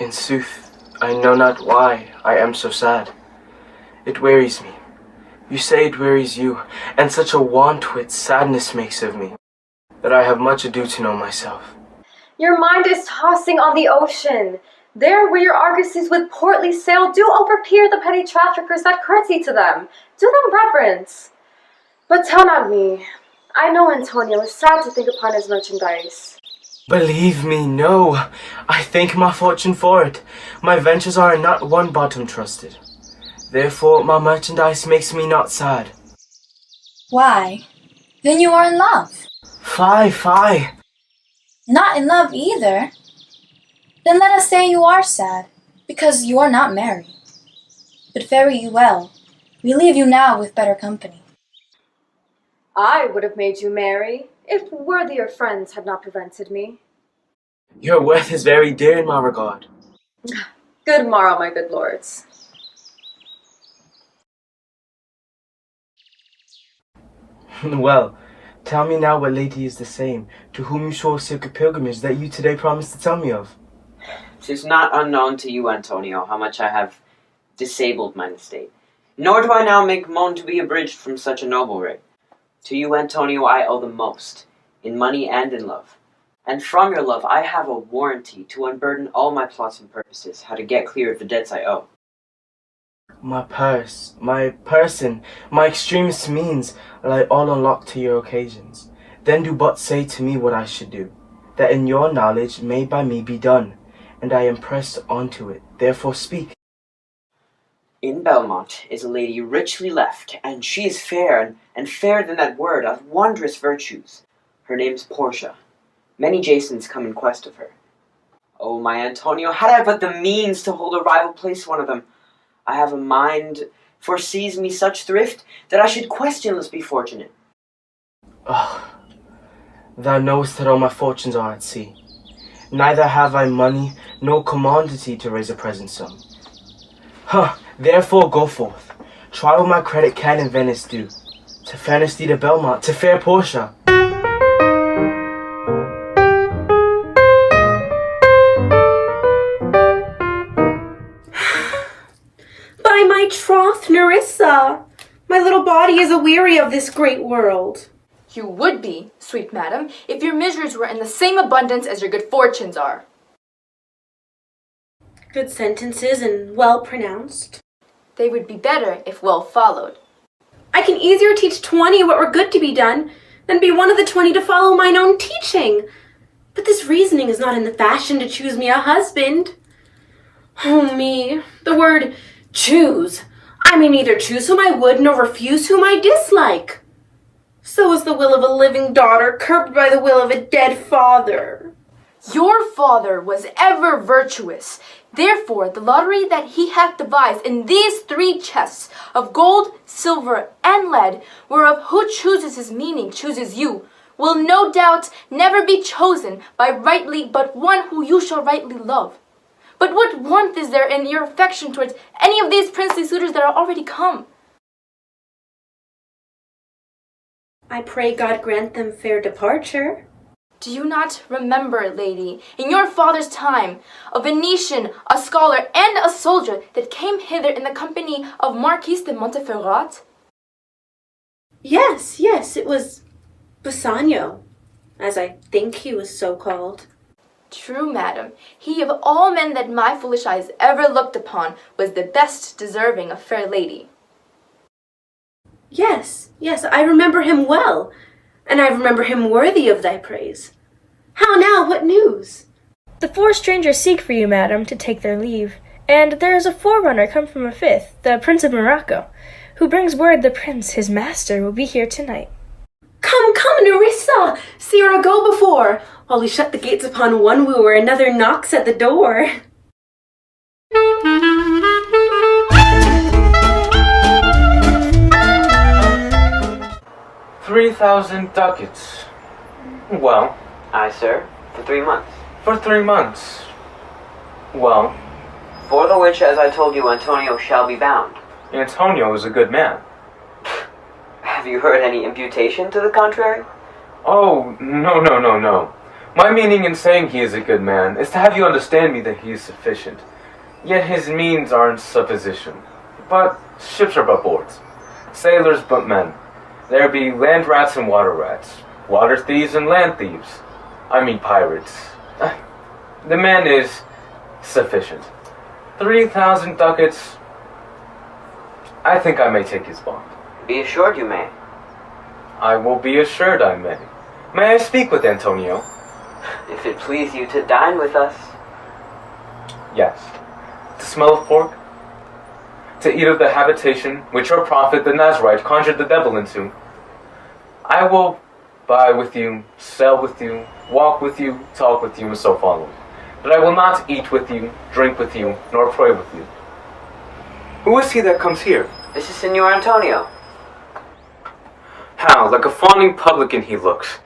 In sooth, I know not why I am so sad. It wearies me. You say it wearies you, and such a want-wit sadness makes of me, that I have much ado to know myself. Your mind is tossing on the ocean. There where your argosies with portly sail do overpeer the petty traffickers that curtsy to them. Do them reverence. But tell not me. I know Antonio is sad to think upon his merchandise. Believe me, no. I thank my fortune for it. My ventures are in not one bottom trusted. Therefore my merchandise makes me not sad. Why? Then you are in love. Fie. Not in love either. Then let us say you are sad, because you are not merry. But fare you well. We leave you now with better company. I would have made you merry, if worthier friends had not prevented me. Your worth is very dear in my regard. Good morrow, my good lords. Well, tell me now what lady is the same, to whom you swore sacred pilgrimage that you today promised to tell me of. 'Tis not unknown to you, Antonio, how much I have disabled mine estate. Nor do I now make moan to be abridged from such a noble right. To you, Antonio, I owe the most, in money and in love. And from your love I have a warranty to unburden all my plots and purposes, how to get clear of the debts I owe. My purse, my person, my extremest means lie all unlocked to your occasions. Then do but say to me what I should do, that in your knowledge may by me be done, and I am pressed onto it. Therefore speak. In Belmont is a lady richly left, and she is fair, and fairer than that word, of wondrous virtues. Her name's Portia. Many Jasons come in quest of her. Oh, my Antonio, had I but the means to hold a rival place one of them, I have a mind foresees me such thrift, that I should questionless be fortunate. Oh, thou knowest that all my fortunes are at sea. Neither have I money, nor commodity to raise a present sum. Therefore go forth, try what my credit can in Venice do, to fairness thee to Belmont, to fair Portia. By my troth, Nerissa, my little body is aweary of this great world. You would be, sweet madam, if your miseries were in the same abundance as your good fortunes are. Good sentences and well pronounced. They would be better if well followed. I can easier teach 20 what were good to be done than be one of the 20 to follow mine own teaching. But this reasoning is not in the fashion to choose me a husband. Oh me, the word choose. I may neither choose whom I would nor refuse whom I dislike. So is the will of a living daughter curbed by the will of a dead father. Your father was ever virtuous. Therefore, the lottery that he hath devised in these 3 chests of gold, silver, and lead, whereof who chooses his meaning chooses you, will no doubt never be chosen by rightly but one who you shall rightly love. But what warmth is there in your affection towards any of these princely suitors that are already come? I pray God grant them fair departure. Do you not remember, lady, in your father's time, a Venetian, a scholar, and a soldier that came hither in the company of Marquis de Montferrat? Yes, it was Bassanio, as I think he was so called. True, madam, he of all men that my foolish eyes ever looked upon was the best deserving of fair lady. Yes, I remember him well, and I remember him worthy of thy praise. How now, what news? The 4 strangers seek for you, madam, to take their leave, and there is a forerunner come from a 5th, the Prince of Morocco, who brings word the prince, his master, will be here tonight. Come, Nerissa, see her go before, while we shut the gates upon one wooer, another knocks at the door. 3,000 ducats. Well, Aye, sir, for 3 months. for 3 months. Well, For the which, as I told you, Antonio shall be bound. Antonio is a good man. Have you heard any imputation to the contrary? Oh, no. My meaning in saying he is a good man is to have you understand me that he is sufficient. Yet his means are in supposition. But ships are but boards, sailors but men. There be land rats and water rats, water thieves and land thieves. I mean pirates. The man is sufficient. 3,000 ducats. I think I may take his bond. Be assured you may. I will be assured I may. May I speak with Antonio? If it please you to dine with us. Yes. To smell of pork? To eat of the habitation which your prophet the Nazarite conjured the devil into? I will buy with you, sell with you, walk with you, talk with you, and so follow. But I will not eat with you, drink with you, nor pray with you. Who is he that comes here? This is Signor Antonio. How, like a fawning publican he looks.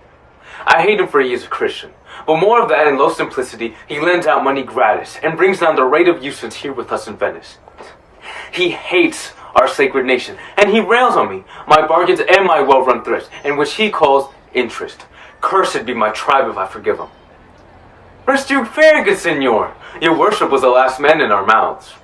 I hate him for he is a Christian. But more of that in low simplicity, he lends out money gratis, and brings down the rate of usage here with us in Venice. He hates our sacred nation, and he rails on me, my bargains and my well-run thrifts, in which he calls interest. Cursed be my tribe if I forgive him. Rest you fair, good Signor. Your worship was the last man in our mouths.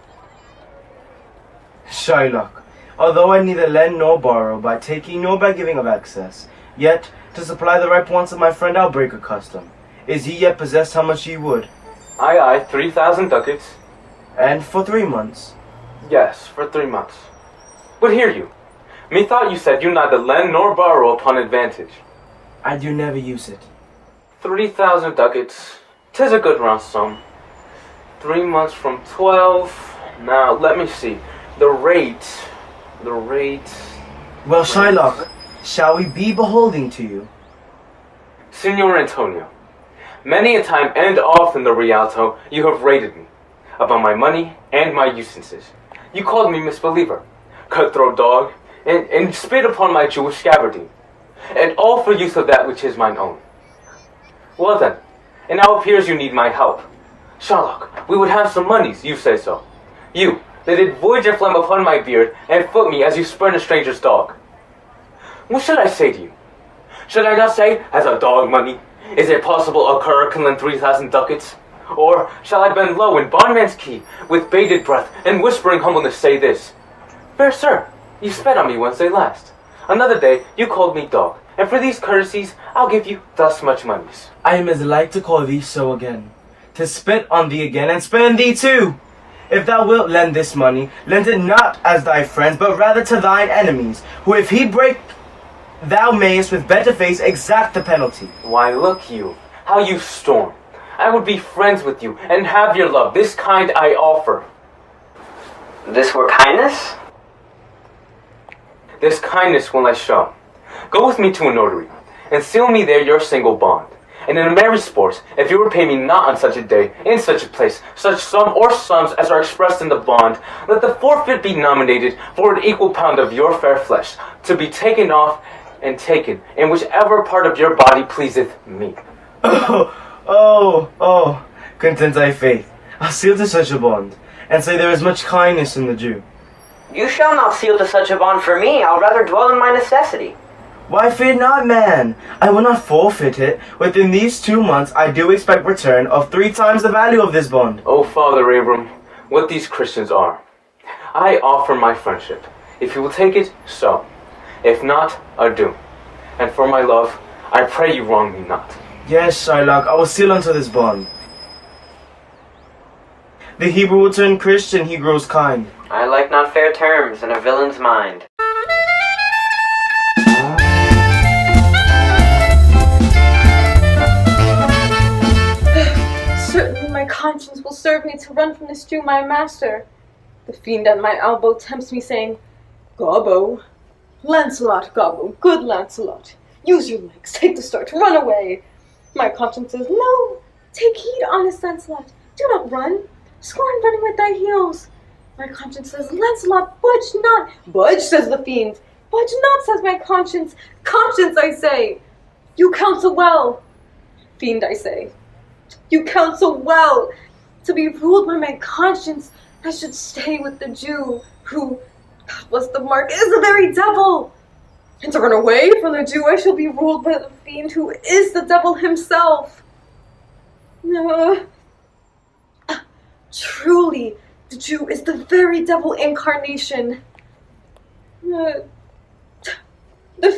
Shylock, although I neither lend nor borrow by taking nor by giving of excess, yet to supply the ripe wants of my friend I'll break a custom. Is he yet possessed how much ye would? Aye, 3,000 ducats. And for 3 months. Yes, for 3 months. But hear you. Methought you said you neither lend nor borrow upon advantage. I do never use it. 3,000 ducats. 'Tis a good round sum. 3 months from 12. Now, let me see. The rate. Well, Shylock, shall we be beholding to you? Signor Antonio, many a time and often the Rialto you have rated me about my money and my usances. You called me misbeliever, cutthroat dog, and spit upon my Jewish gabardine, and all for use of that which is mine own. Well then, it now appears you need my help. Shylock, we would have some moneys, you say so. You, that did voyage your phlegm upon my beard, and foot me as you spurn a stranger's dog. What should I say to you? Should I not say, as a dog money, is it possible a cur can lend 3,000 ducats? Or shall I bend low in bondman's key, with bated breath, and whispering humbleness say this? Fair sir, you spat on me Wednesday last. Another day you called me dog, and for these courtesies I'll give you thus much monies. I am as like to call thee so again, to spit on thee again, and spurn thee too. If thou wilt lend this money, lend it not as thy friends, but rather to thine enemies, who if he break, thou mayest with better face exact the penalty. Why, look you, how you storm. I would be friends with you, and have your love. This kind I offer. This were kindness? This kindness will I show. Go with me to a notary, and seal me there your single bond. And in a merry sport, if you repay me not on such a day, in such a place, such sum or sums as are expressed in the bond, let the forfeit be nominated for an equal pound of your fair flesh, to be taken off and taken in whichever part of your body pleaseth me. Oh, content thy faith. I'll seal to such a bond, and say there is much kindness in the Jew. You shall not seal to such a bond for me. I'll rather dwell in my necessity. Why, fear not, man. I will not forfeit it. Within these 2 months, I do expect return of 3 times the value of this bond. Oh, Father Abram, what these Christians are. I offer my friendship. If you will take it, so. If not, adieu. And for my love, I pray you wrong me not. Yes, Shylock, I will seal unto this bond. The Hebrew will turn Christian, he grows kind. I like not fair terms in a villain's mind. Certainly my conscience will serve me to run from this Jew, my master. The fiend at my elbow tempts me, saying, Gobbo, Lancelot, Gobbo, good Lancelot, use your legs, take the start, run away. My conscience says, no, take heed, honest Lancelot, do not run, scorn running with thy heels. My conscience says, Lancelot, budge not. Budge, says the fiend. Budge not, says my conscience. Conscience, I say. You counsel well. Fiend, I say. You counsel well. To be ruled by my conscience, I should stay with the Jew, who, God bless the mark, is the very devil. And to run away from the Jew, I shall be ruled by the fiend, who is the devil himself. Truly, the Jew is the very devil incarnation. The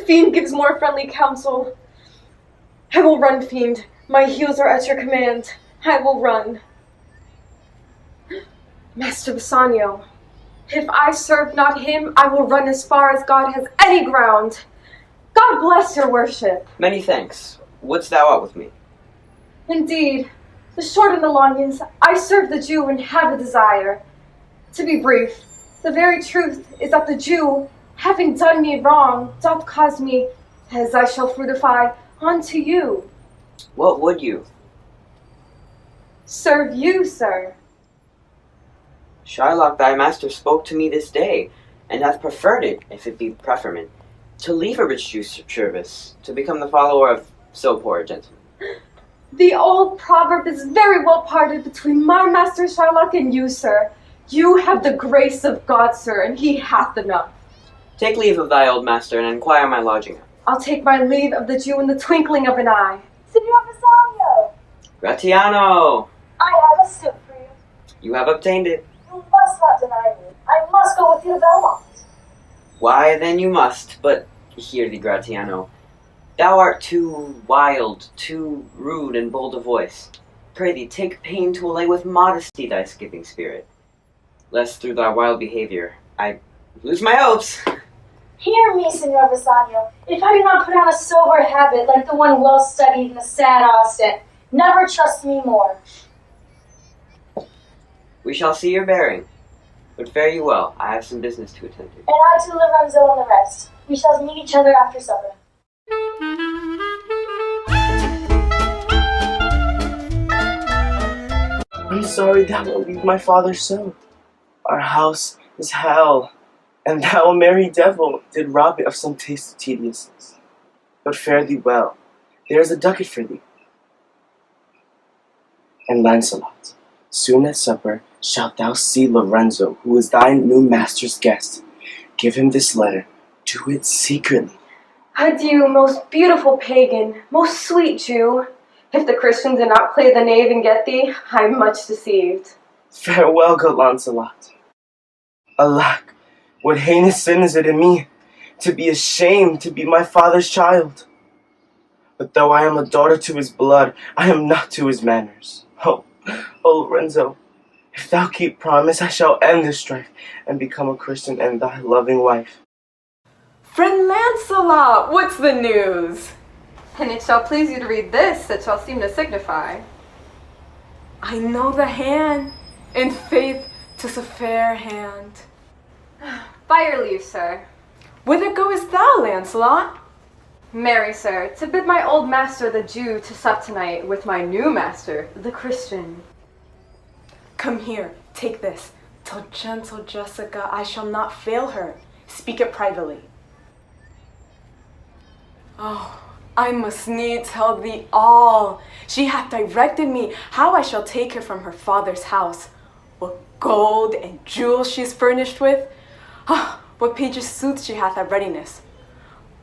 fiend gives more friendly counsel. I will run, fiend. My heels are at your command. I will run. Master Bassanio, if I serve not him, I will run as far as God has any ground. God bless your worship. Many thanks. Wouldst thou out with me? Indeed, the short and the long is, I serve the Jew and have a desire. To be brief, the very truth is that the Jew, having done me wrong, doth cause me, as I shall fruitify, unto you. What would you? Serve you, sir. Shylock, thy master spoke to me this day, and hath preferred it, if it be preferment, to leave a rich Jew's service, to become the follower of so poor a gentleman. The old proverb is very well parted between my master Shylock and you, sir. You have the grace of God, sir, and he hath enough. Take leave of thy old master, and inquire my lodging. I'll take my leave of the Jew in the twinkling of an eye. Signor Bassanio, Gratiano! I have a suit for you. You have obtained it. You must not deny me. I must go with you to Belmont. Why, then you must, but hear thee, Gratiano. Thou art too wild, too rude and bold of voice. Pray thee, take pain to allay with modesty thy skipping spirit, lest through thy wild behavior I lose my hopes. Hear me, Signor Bassanio. If I do not put on a sober habit like the one well studied in the sad Austin, never trust me more. We shall see your bearing. But fare you well. I have some business to attend to. And I to Lorenzo and the rest. We shall meet each other after supper. I'm sorry thou wilt leave my father so. Our house is hell, and thou, merry devil, did rob it of some taste of tediousness. But fare thee well. There is a ducat for thee. And Lancelot, soon at supper shalt thou see Lorenzo, who is thy new master's guest. Give him this letter. Do it secretly. Adieu, most beautiful pagan, most sweet Jew. If the Christian did not play the knave and get thee, I am much deceived. Farewell, good Lancelot. Alack, what heinous sin is it in me, to be ashamed to be my father's child. But though I am a daughter to his blood, I am not to his manners. Oh, Lorenzo, if thou keep promise, I shall end this strife, and become a Christian and thy loving wife. Friend Lancelot, what's the news? And it shall please you to read this, it shall seem to signify. I know the hand. In faith, 'tis a fair hand. By your leave, sir. Whither goest thou, Lancelot? Marry, sir, to bid my old master the Jew to sup tonight with my new master, the Christian. Come here, take this. Tell gentle Jessica I shall not fail her. Speak it privately. Oh, I must needs tell thee all. She hath directed me how I shall take her from her father's house. What gold and jewels she is furnished with. Ah, what page's suits she hath at readiness.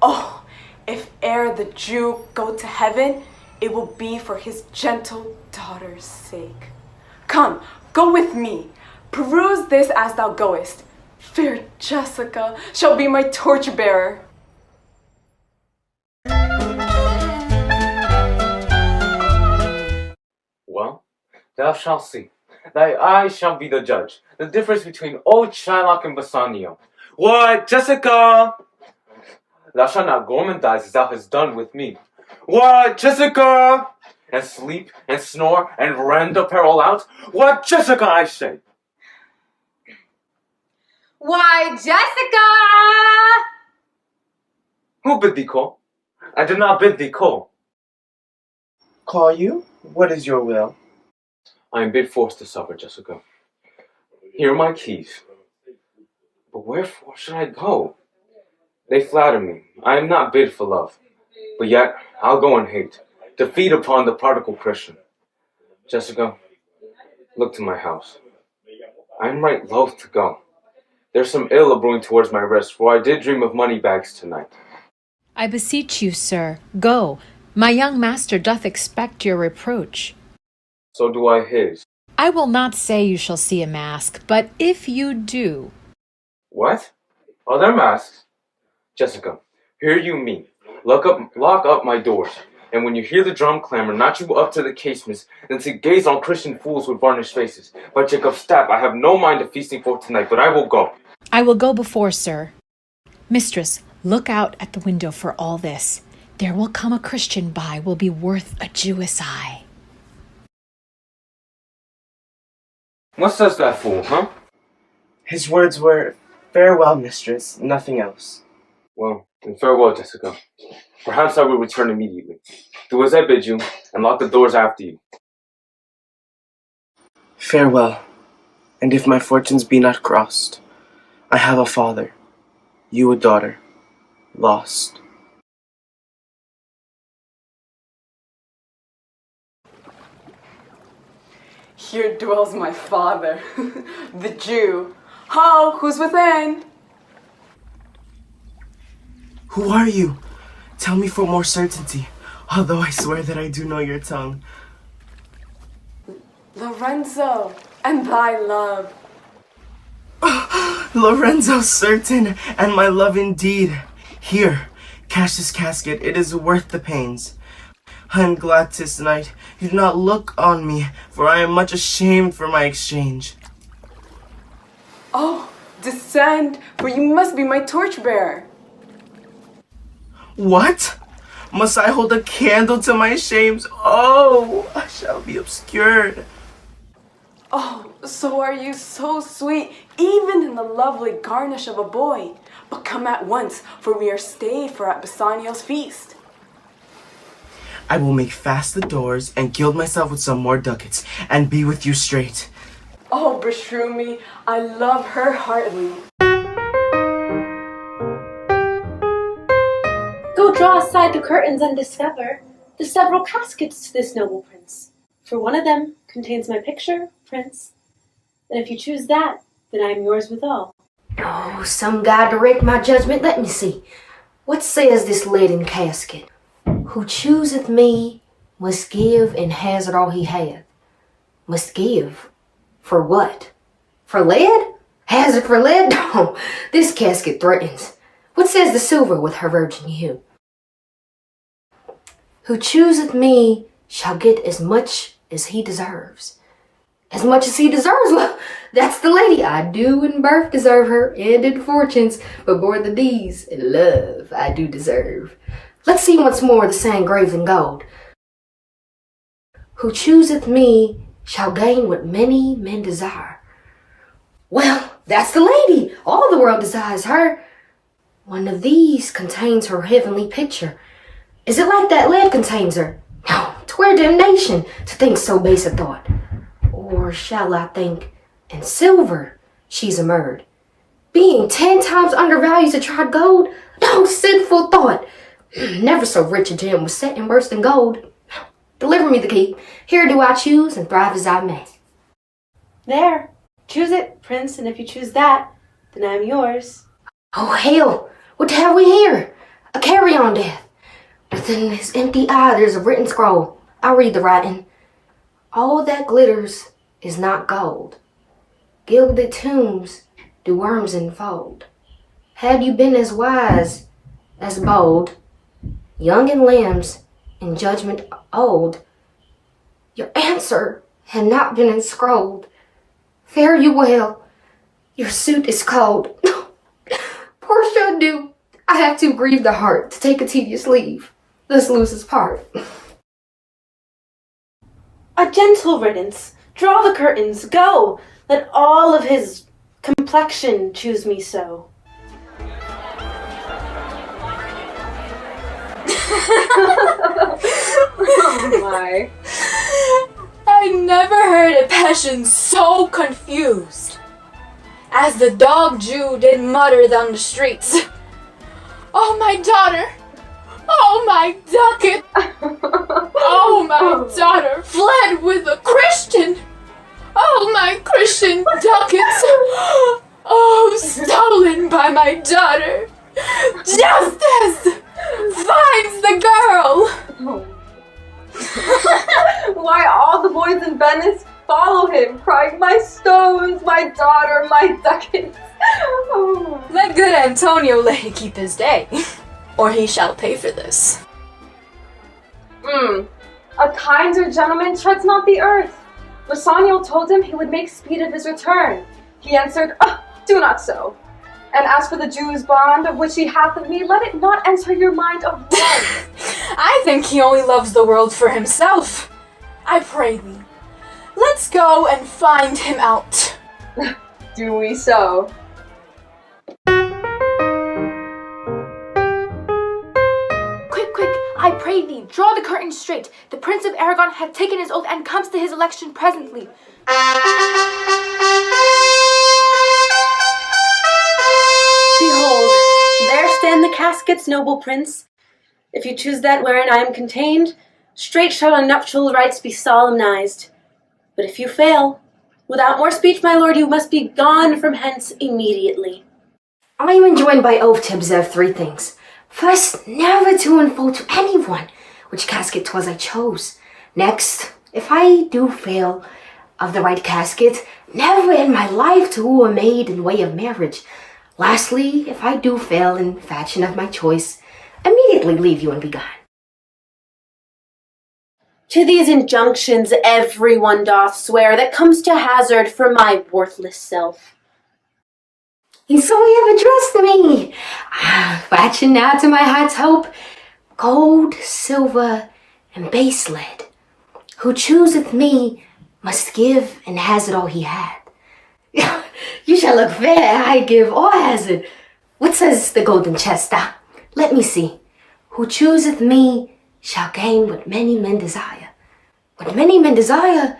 Oh, if e'er the Jew go to heaven, it will be for his gentle daughter's sake. Come, go with me. Peruse this as thou goest. Fair Jessica shall be my torch-bearer. Well, thou shalt see. Thy eye shall be the judge. The difference between old Shylock and Bassanio. What, Jessica? Thou shalt not gormandize as thou hast done with me. What, Jessica? And sleep and snore and rend apparel out. What, Jessica, I say? Why, Jessica! Who bid thee call? I did not bid thee call. Call you? What is your will? I am bid forced to supper, Jessica. Here are my keys. But wherefore should I go? They flatter me. I am not bid for love. But yet, I'll go in hate, to feed upon the prodigal Christian. Jessica, look to my house. I am right loath to go. There's some ill a-brewing towards my rest, for I did dream of money bags tonight. I beseech you, sir, go. My young master doth expect your reproach. So do I his. I will not say you shall see a mask, but if you do... What? Other masks? Jessica, hear you me. Lock up my doors. And when you hear the drum clamor, not you up to the casements, then to gaze on Christian fools with varnished faces. By Jacob's staff, I have no mind of feasting for tonight, but I will go. I will go before, sir. Mistress, look out at the window for all this. There will come a Christian by, will be worth a Jewess eye. What says that fool, huh? His words were, "Farewell, mistress," nothing else. Well, then farewell, Jessica. Perhaps I will return immediately. Do as I bid you, and lock the doors after you. Farewell, and if my fortunes be not crossed, I have a father, you a daughter, lost. Here dwells my father, the Jew. Ho, who's within? Who are you? Tell me for more certainty, although I swear that I do know your tongue. Lorenzo, and thy love. Lorenzo, certain, and my love indeed. Here, cash this casket, it is worth the pains. I am glad 'tis night. You do not look on me, for I am much ashamed for my exchange. Oh, descend, for you must be my torchbearer. What? Must I hold a candle to my shames? Oh, I shall be obscured. Oh, so are you so sweet, even in the lovely garnish of a boy. But come at once, for we are stayed for at Bassanio's feast. I will make fast the doors and gild myself with some more ducats and be with you straight. Oh, beshrew me, I love her heartily. Go draw aside the curtains and discover the several caskets to this noble prince. For one of them contains my picture, prince, and if you choose that, then I am yours withal. Oh, some guy direct my judgment. Let me see. What says this leaden casket? Who chooseth me must give and hazard all he hath. Must give. For what? For lead? Hazard for lead? No, this casket threatens. What says the silver with her virgin hue? Who chooseth me shall get as much as he deserves. As much as he deserves? Well, that's the lady. I do in birth deserve her, and in fortunes, but more than these, in love I do deserve. Let's see once more the same graves in gold. Who chooseth me shall gain what many men desire. Well, that's the lady. All the world desires her. One of these contains her heavenly picture. Is it like that lead contains her? No, 'twere damnation to think so base a thought. Or shall I think in silver she's immured? Being 10 times undervalued to tried gold? No, sinful thought. Never so rich a gem was set in worse than gold. Deliver me the key. Here do I choose and thrive as I may. There, choose it, prince, and if you choose that, then I am yours. Oh, hell! What have we here? A carry-on death. Within his empty eye there's a written scroll. I'll read the writing. All that glitters is not gold. Gilded tombs do worms enfold. Had you been as wise as bold, young in limbs, in judgment old, your answer had not been enscrolled. Fare you well, your suit is cold. Portia, do I have too grieved the heart to take a tedious leave? Thus loses part. A gentle riddance. Draw the curtains. Go. Let all of his complexion choose me so. Oh my. I never heard a passion so confused as the dog Jew did mutter down the streets. Oh, my daughter! Oh, my ducat! Oh, my daughter fled with a Christian! Oh, my Christian ducats! Oh, stolen by my daughter! Justice! Finds the girl! Why, all the boys in Venice follow him, crying, "My stones, my daughter, my ducats." Oh. Let good Antonio lady keep his day, or he shall pay for this. A kinder gentleman treads not the earth. Bassanio told him he would make speed of his return. He answered, "Do not so. And as for the Jew's bond, of which he hath of me, let it not enter your mind of once." I think he only loves the world for himself. I pray thee, let's go and find him out. Do we so? Quick, I pray thee, draw the curtain straight. The Prince of Aragon hath taken his oath and comes to his election presently. Behold, there stand the caskets, noble prince. If you choose that wherein I am contained, straight shall our nuptial rites be solemnized. But if you fail, without more speech, my lord, you must be gone from hence immediately. I am enjoined by oath to observe 3 things. First, never to unfold to anyone which casket 'twas I chose. Next, if I do fail of the right casket, never in my life to woo a maid in way of marriage. Lastly, if I do fail in fashion of my choice, immediately leave you and be gone. To these injunctions everyone doth swear that comes to hazard for my worthless self. And so you have addressed me. Fashion now to my heart's hope, gold, silver, and base lead. Who chooseth me must give and hazard all he had. You shall look fair, I give or hazard. What says the golden chest? Let me see. Who chooseth me shall gain what many men desire. What many men desire?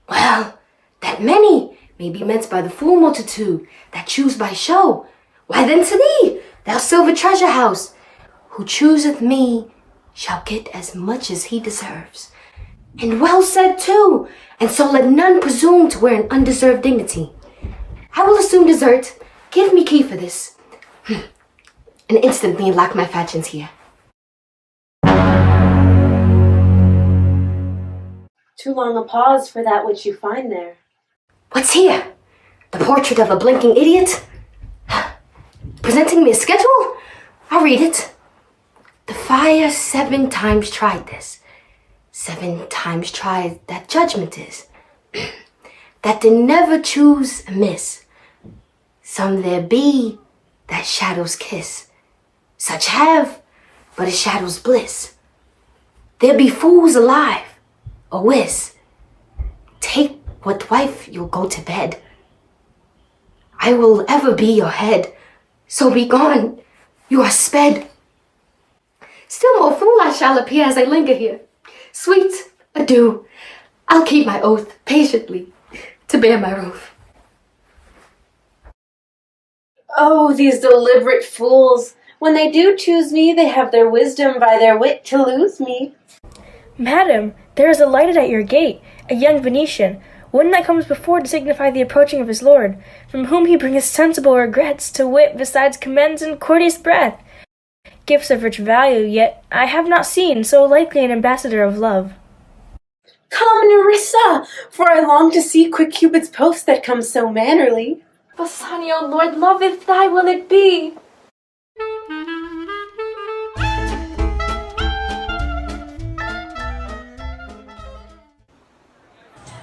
Well, that many may be meant by the full multitude that choose by show. Why then to thee, thou silver treasure house, who chooseth me shall get as much as he deserves. And well said too, and so let none presume to wear an undeserved dignity. I will assume desert. Give me key for this. And instantly lock my factions here. Too long a pause for that which you find there. What's here? The portrait of a blinking idiot? Presenting me a schedule? I'll read it. The fire 7 times tried this. 7 times tried that judgment is. That did never choose amiss. Some there be that shadows kiss. Such have but a shadow's bliss. There be fools alive, a whiz. Take what wife you'll go to bed. I will ever be your head, so be gone, you are sped. Still more fool I shall appear as I linger here. Sweet, adieu, I'll keep my oath patiently to bear my oath. Oh, these deliberate fools! When they do choose me, they have their wisdom by their wit to lose me. Madam, there is a lighted at your gate, a young Venetian, one that comes before to signify the approaching of his lord, from whom he bringeth sensible regrets, to wit, besides commends and courteous breath. Gifts of rich value, yet I have not seen so likely an ambassador of love. Come, Nerissa, for I long to see quick Cupid's post that comes so mannerly. Bassanio, Lord love, if thy will it be.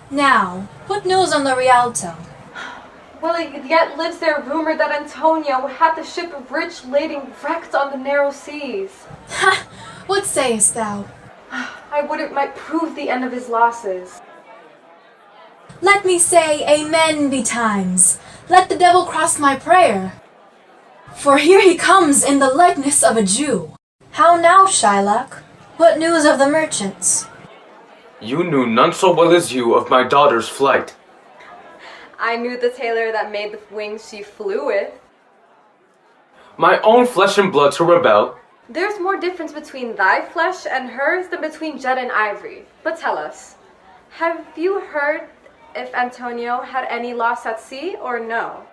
Now, what news on the Rialto? Well, yet lives there rumor that Antonio had the ship rich laden wrecked on the narrow seas. Ha! What sayest thou? I would it might prove the end of his losses. Let me say amen betimes. Let the devil cross my prayer. For here he comes in the likeness of a Jew. How now, Shylock? What news of the merchants? You knew none so well as you of my daughter's flight. I knew the tailor that made the wings she flew with. My own flesh and blood to rebel. There's more difference between thy flesh and hers than between jet and ivory. But tell us, have you heard if Antonio had any loss at sea or no?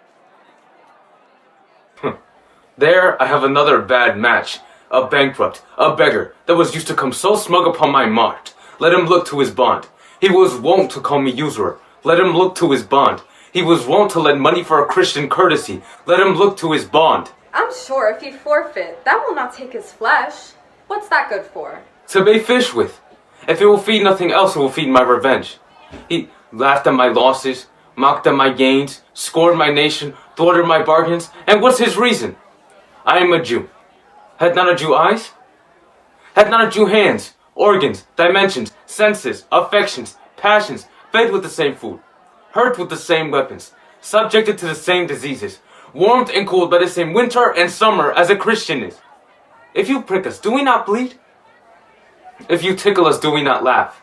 There I have another bad match. A bankrupt, a beggar, that was used to come so smug upon my mart. Let him look to his bond. He was wont to call me usurer. Let him look to his bond. He was wont to lend money for a Christian courtesy. Let him look to his bond. I'm sure if he forfeit, that will not take his flesh. What's that good for? To bait fish with. If it will feed nothing else, it will feed my revenge. He laughed at my losses, mocked at my gains, scored my nation, thwarted my bargains, and what's his reason? I am a Jew. Had not a Jew eyes? Had not a Jew hands, organs, dimensions, senses, affections, passions, fed with the same food, hurt with the same weapons, subjected to the same diseases, warmed and cooled by the same winter and summer as a Christian is? If you prick us, do we not bleed? If you tickle us, do we not laugh?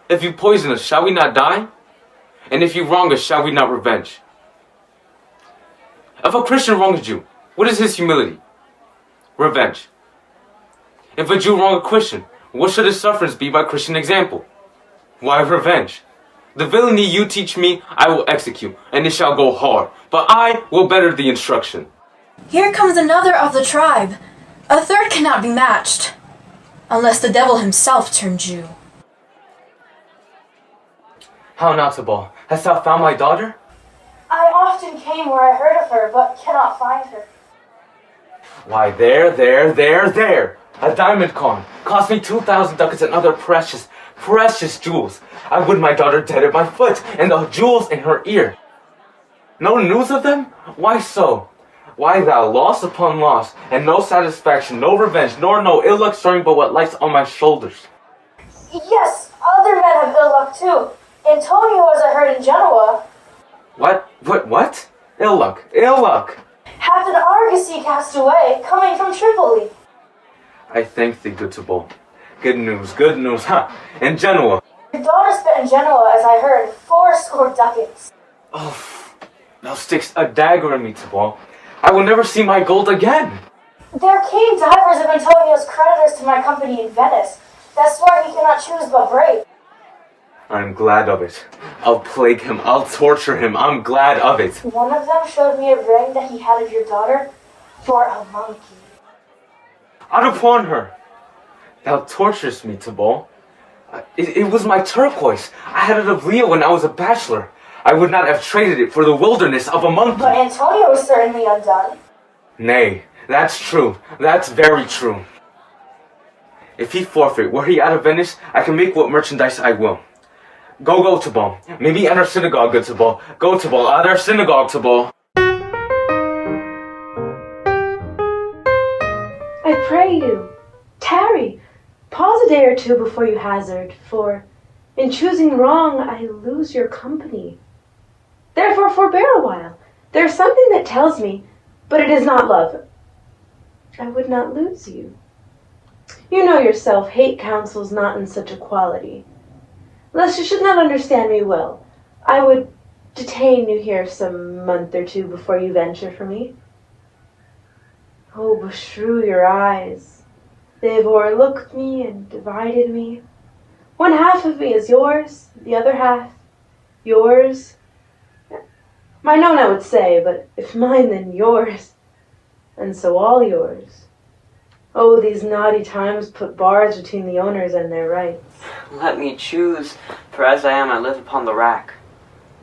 If you poison us, shall we not die? And if you wrong us, shall we not revenge? If a Christian wrongs you, what is his humility? Revenge. If a Jew wrong a Christian, what should his sufferance be by Christian example? Why revenge? The villainy you teach me, I will execute, and it shall go hard, but I will better the instruction. Here comes another of the tribe. A third cannot be matched, unless the devil himself turn Jew. How now, Tabal? Hast thou found my daughter? I often came where I heard of her, but cannot find her. Why, there. A diamond coin. Cost me 2,000 ducats and other precious jewels. I would my daughter dead at my foot, and the jewels in her ear. No news of them? Why so? Why thou, loss upon loss, and no satisfaction, no revenge, nor no ill luck stirring but what lies on my shoulders. Yes, other men have ill luck too. Antonio, as I heard in Genoa, What? Ill luck. hath an argosy cast away, coming from Tripoli. I thank thee, good Tabal. Good news, In Genoa. Your daughter spent in Genoa, as I heard, 80 ducats. Oh, thou stickst a dagger in me, Tabal. I will never see my gold again. There came divers of Antonio's creditors to my company in Venice. That's why he cannot choose but brave. I'm glad of it. I'll plague him. I'll torture him. I'm glad of it. One of them showed me a ring that he had of your daughter for a monkey. Out upon her. Thou torturest me, Tabal. It was my turquoise. I had it of Leo when I was a bachelor. I would not have traded it for the wilderness of a monkey. But Antonio was certainly undone. Nay, that's true. That's very true. If he forfeit, were he out of Venice, I can make what merchandise I will. Go, Tabal. Maybe at our synagogue, good Tabal. Go, Tabal, at our synagogue, Tabal. I pray you, tarry, pause a day or two before you hazard, for in choosing wrong I lose your company. Therefore forbear a while. There is something that tells me, but it is not love. I would not lose you. You know yourself, hate counsels not in such a quality. Lest you should not understand me well, I would detain you here some month or two before you venture for me. Oh, beshrew your eyes. They have o'erlooked me and divided me. One half of me is yours, the other half yours. Mine own, I would say, but if mine, then yours, and so all yours. Oh, these naughty times put bars between the owners and their rights. Let me choose, for as I am, I live upon the rack.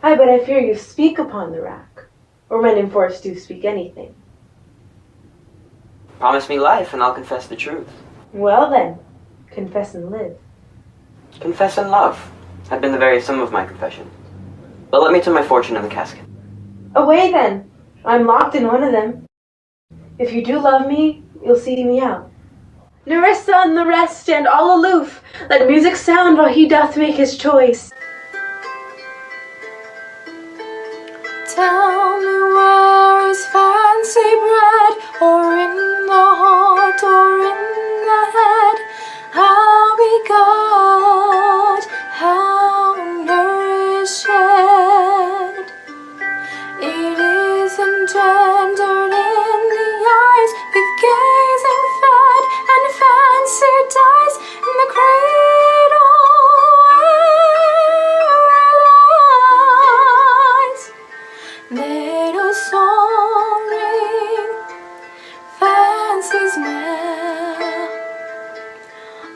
Aye, but I fear you speak upon the rack, or men enforced do speak anything. Promise me life, and I'll confess the truth. Well then, confess and live. Confess and love had been the very sum of my confession. But let me to my fortune in the casket. Away then, I'm locked in one of them. If you do love me, you'll see me out. Nerissa and the rest stand all aloof. Let music sound while he doth make his choice. Tell me where is fancy bred, or in the heart, or in the head? How begot, how nourished? It is engendered in the eyes, with gazing fed, and fancy dies in the cradle where it lies. Little soaring fancy's knell,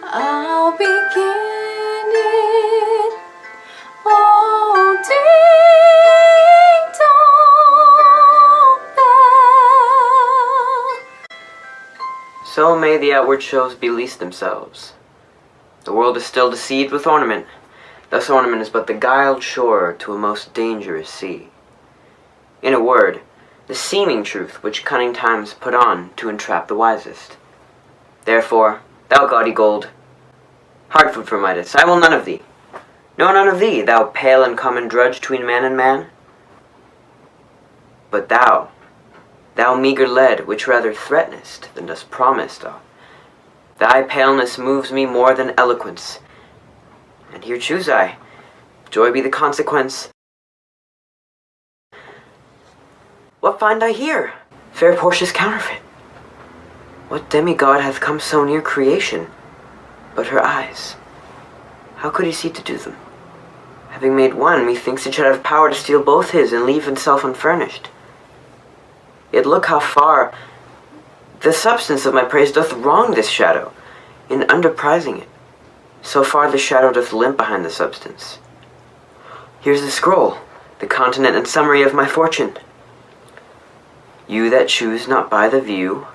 I'll begin may the outward shows be least themselves. The world is still deceived with ornament. Thus ornament is but the guiled shore to a most dangerous sea. In a word, the seeming truth which cunning times put on to entrap the wisest. Therefore, thou gaudy gold, hard food for Midas, I will none of thee. No, none of thee, thou pale and common drudge between man and man. But thou meagre lead, which rather threatenest than dost promise, thy paleness moves me more than eloquence. And here choose I, joy be the consequence. What find I here? Fair Portia's counterfeit. What demigod hath come so near creation? But her eyes, how could he see to do them? Having made one, methinks it should have power to steal both his and leave himself unfurnished. Yet look how far the substance of my praise doth wrong this shadow, in underprizing it. So far the shadow doth limp behind the substance. Here's the scroll, the continent and summary of my fortune. You that choose not by the view,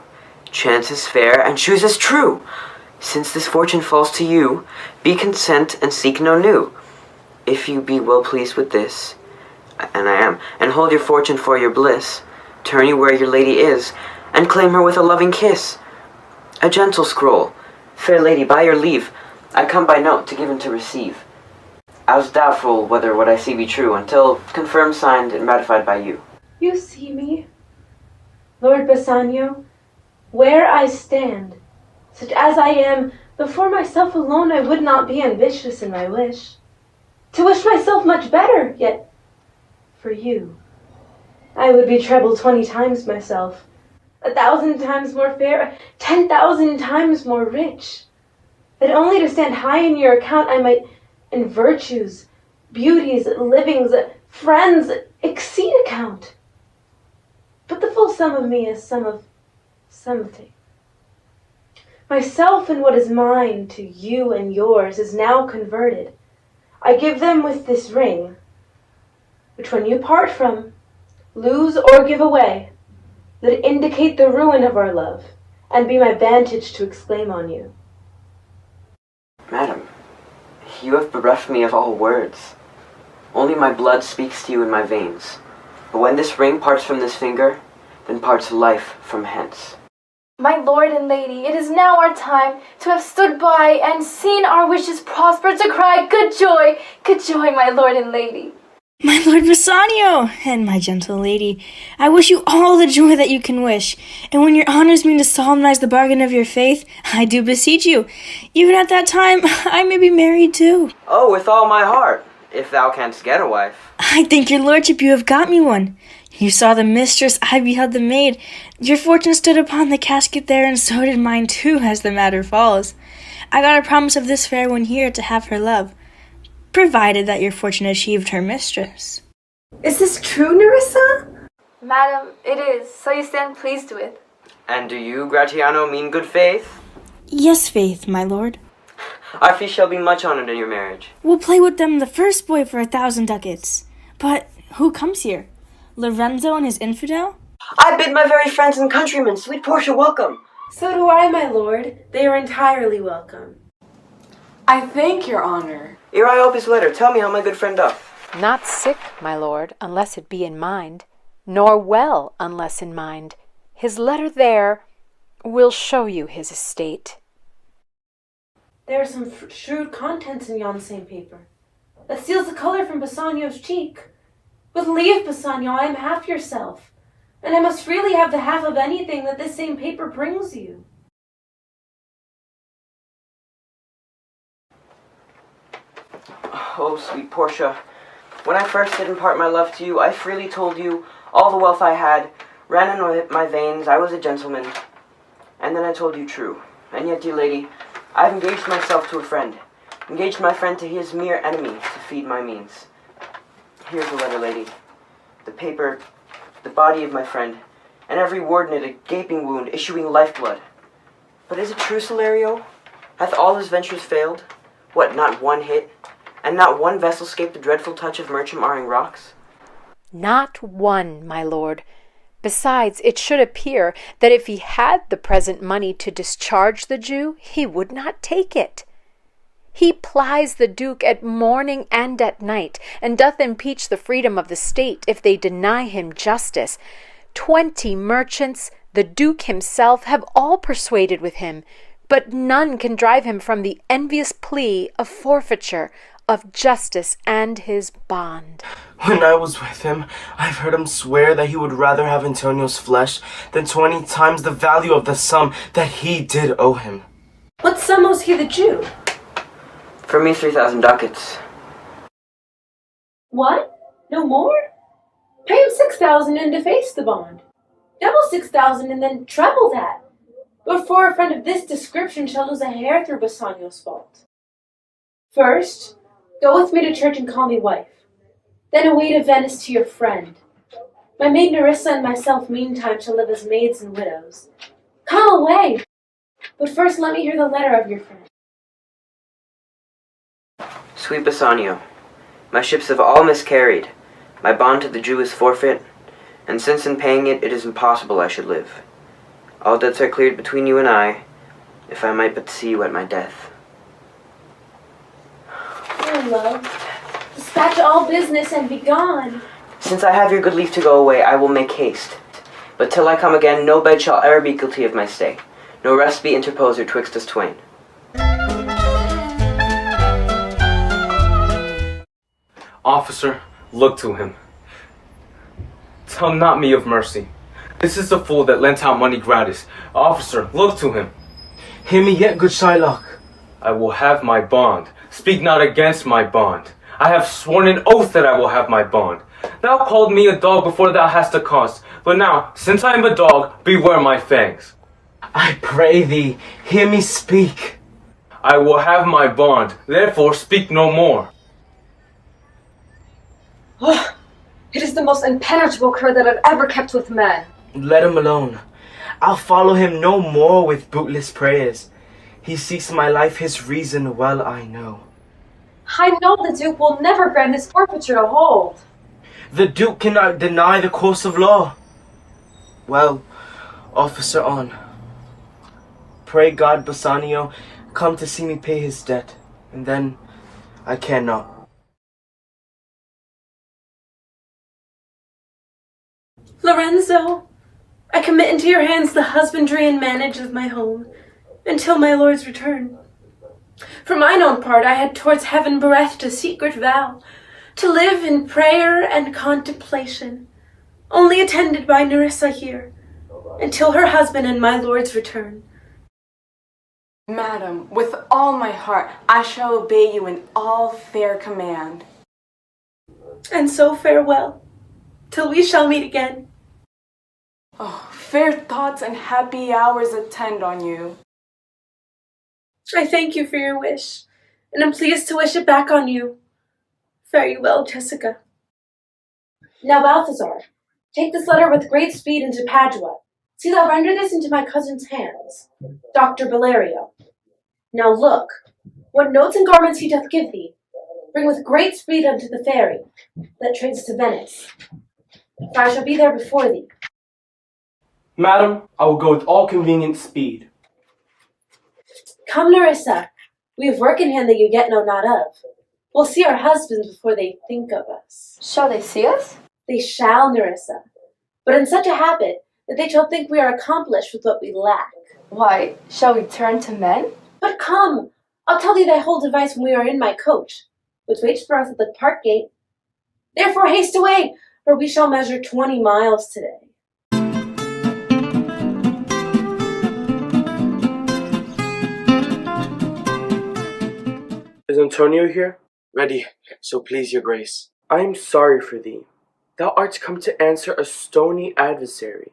chance is fair and choose as true. Since this fortune falls to you, be content and seek no new. If you be well pleased with this, and I am, and hold your fortune for your bliss, turn you where your lady is, and claim her with a loving kiss. A gentle scroll, fair lady, by your leave, I come by note to give and to receive. I was doubtful whether what I see be true, until confirmed, signed, and ratified by you. You see me, Lord Bassanio, where I stand. Such as I am, before myself alone I would not be ambitious in my wish. To wish myself much better, yet for you I would be treble 20 times myself, 1,000 times more fair, 10,000 times more rich, that only to stand high in your account I might in virtues, beauties, livings, friends, exceed account. But the full sum of me is sum of something. Myself and what is mine to you and yours is now converted. I give them with this ring, which when you part from, lose or give away, let it indicate the ruin of our love, and be my vantage to exclaim on you. Madam, you have bereft me of all words. Only my blood speaks to you in my veins. But when this ring parts from this finger, then parts life from hence. My lord and lady, it is now our time to have stood by and seen our wishes prosper, to cry, good joy, my lord and lady. My Lord Bassanio and my gentle lady, I wish you all the joy that you can wish. And when your honors mean to solemnize the bargain of your faith, I do beseech you, even at that time, I may be married too. Oh, with all my heart, if thou canst get a wife. I thank your lordship you have got me one. You saw the mistress, I beheld the maid. Your fortune stood upon the casket there, and so did mine too, as the matter falls. I got a promise of this fair one here to have her love, provided that your fortune achieved her mistress. Is this true, Nerissa? Madam, it is, so you stand pleased with. And do you, Gratiano, mean good faith? Yes, faith, my lord. Our fee shall be much honored in your marriage. We'll play with them the first boy for 1,000 ducats. But who comes here? Lorenzo and his infidel? I bid my very friends and countrymen, sweet Portia, welcome. So do I, my lord. They are entirely welcome. I thank your honor. Ere I ope his letter, tell me how my good friend doth. Not sick, my lord, unless it be in mind, nor well unless in mind. His letter there will show you his estate. There are some shrewd contents in yon same paper, that steals the color from Bassanio's cheek. With leave, Bassanio, I am half yourself, and I must freely have the half of anything that this same paper brings you. Oh, sweet Portia, when I first did impart my love to you, I freely told you all the wealth I had ran in my veins, I was a gentleman. And then I told you true. And yet, dear lady, I have engaged myself to a friend, engaged my friend to his mere enemy to feed my means. Here's the letter, lady. The paper, the body of my friend, and every word in it a gaping wound, issuing lifeblood. But is it true, Salario? Hath all his ventures failed? What, not one hit? And not one vessel escaped the dreadful touch of merchant marring rocks? Not one, my lord, Besides, it should appear that if he had the present money to discharge the Jew, he would not take it. He plies the Duke at morning and at night, and doth impeach the freedom of the state if they deny him justice. 20 merchants, the Duke himself, have all persuaded with him, but none can drive him from the envious plea of forfeiture of justice and his bond. When I was with him, I've heard him swear that he would rather have Antonio's flesh than 20 times the value of the sum that he did owe him. What sum owes he the Jew? For me, 3,000 ducats. What? No more? Pay him 6,000 and deface the bond. Double 6,000 and then treble that. Before a friend of this description shall lose a hair through Bassanio's fault. First, go with me to church and call me wife. Then away to Venice to your friend. My maid Nerissa and myself meantime shall live as maids and widows. Come away! But first let me hear the letter of your friend. Sweet Bassanio, my ships have all miscarried. My bond to the Jew is forfeit, and since in paying it, it is impossible I should live. All debts are cleared between you and I, if I might but see you at my death. Oh, love, dispatch all business and be gone. Since I have your good leave to go away, I will make haste. But till I come again, no bed shall e'er be guilty of my stay. No rest be interposer twixt us twain. Officer, look to him. Tell not me of mercy. This is the fool that lent out money gratis. Officer, look to him. Hear me yet, good Shylock. I will have my bond. Speak not against my bond. I have sworn an oath that I will have my bond. Thou called me a dog before thou hast a cause. But now, since I am a dog, beware my fangs. I pray thee, hear me speak. I will have my bond, therefore speak no more. Oh, it is the most impenetrable cur that I've ever kept with men. Let him alone. I'll follow him no more with bootless prayers. He seeks my life, his reason well I know. I know the Duke will never grant his forfeiture to hold. The Duke cannot deny the course of law. Well, officer on. Pray God Bassanio come to see me pay his debt, and then I cannot. Lorenzo, I commit into your hands the husbandry and manage of my home, until my lord's return. For mine own part, I had towards heaven bereft a secret vow, to live in prayer and contemplation, only attended by Nerissa here, until her husband and my lord's return. Madam, with all my heart, I shall obey you in all fair command. And so farewell, till we shall meet again. Oh, fair thoughts and happy hours attend on you. I thank you for your wish, and am pleased to wish it back on you. Fare you well, Jessica. Now, Balthazar, take this letter with great speed into Padua. See thou render this into my cousin's hands, Dr. Valerio. Now look, what notes and garments he doth give thee, bring with great speed unto the ferry that trades to Venice, for I shall be there before thee. Madam, I will go with all convenient speed. Come, Nerissa, we have work in hand that you yet know not of. We'll see our husbands before they think of us. Shall they see us? They shall, Nerissa, but in such a habit that they shall think we are accomplished with what we lack. Why, shall we turn to men? But come, I'll tell thee thy whole device when we are in my coach, which waits for us at the park gate. Therefore haste away, for we shall measure 20 miles today. Is Antonio here? Ready, so please your grace. I am sorry for thee. Thou art come to answer a stony adversary,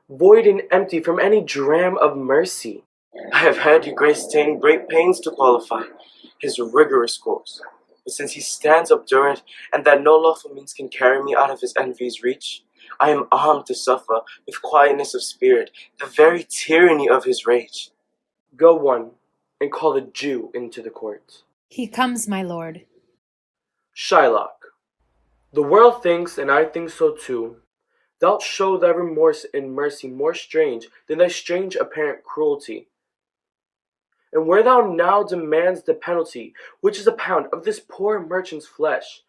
void and empty from any dram of mercy. I have had your grace taking great pains to qualify his rigorous course, but since he stands obdurate, and that no lawful means can carry me out of his envy's reach, I am armed to suffer, with quietness of spirit, the very tyranny of his rage. Go one, and call the Jew into the court. He comes, my lord. Shylock, the world thinks, and I think so too, Thou'lt show thy remorse and mercy more strange than thy strange apparent cruelty. And where thou now demands the penalty, which is a pound of this poor merchant's flesh,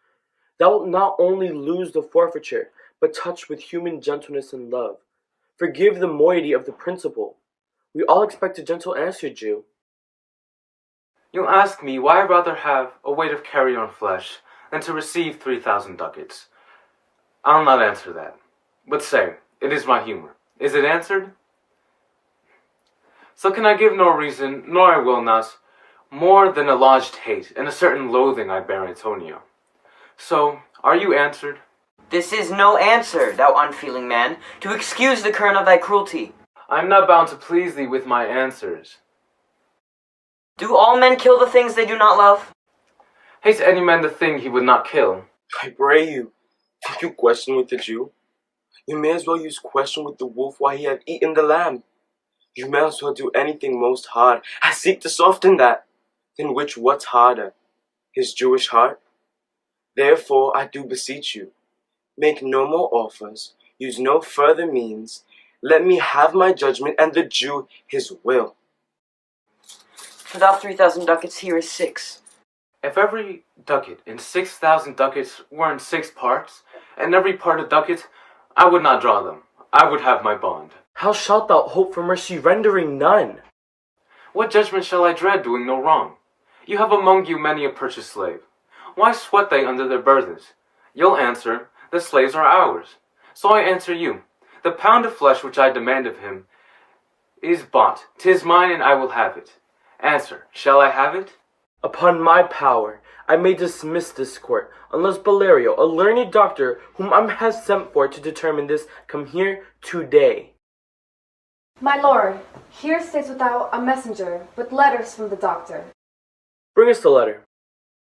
thou wilt not only lose the forfeiture, but touch with human gentleness and love. Forgive the moiety of the principal. We all expect a gentle answer, Jew. You ask me why I'd rather have a weight of carrion flesh than to receive 3,000 ducats. I'll not answer that. But say, it is my humor. Is it answered? So can I give no reason, nor I will not, more than a lodged hate and a certain loathing I bear Antonio. So, are you answered? This is no answer, thou unfeeling man, to excuse the current of thy cruelty. I am not bound to please thee with my answers. Do all men kill the things they do not love? Hates any man the thing he would not kill? I pray you, did you question with the Jew? You may as well use question with the wolf while he had eaten the lamb. You may as well do anything most hard. I seek to soften that. Then which what's harder? His Jewish heart? Therefore I do beseech you, make no more offers, use no further means. Let me have my judgment and the Jew his will. For thou 3,000 ducats, here is 6. If every ducat in 6,000 ducats were in 6 parts, and every part a ducat, I would not draw them. I would have my bond. How shalt thou hope for mercy rendering none? What judgment shall I dread doing no wrong? You have among you many a purchased slave. Why sweat they under their burthens? You'll answer, the slaves are ours. So I answer you, the pound of flesh which I demand of him is bought. 'Tis mine and I will have it. Answer, shall I have it? Upon my power, I may dismiss this court, unless Valerio, a learned doctor whom I have sent for to determine this, come here today. My lord, here stays without a messenger, with letters from the doctor. Bring us the letter.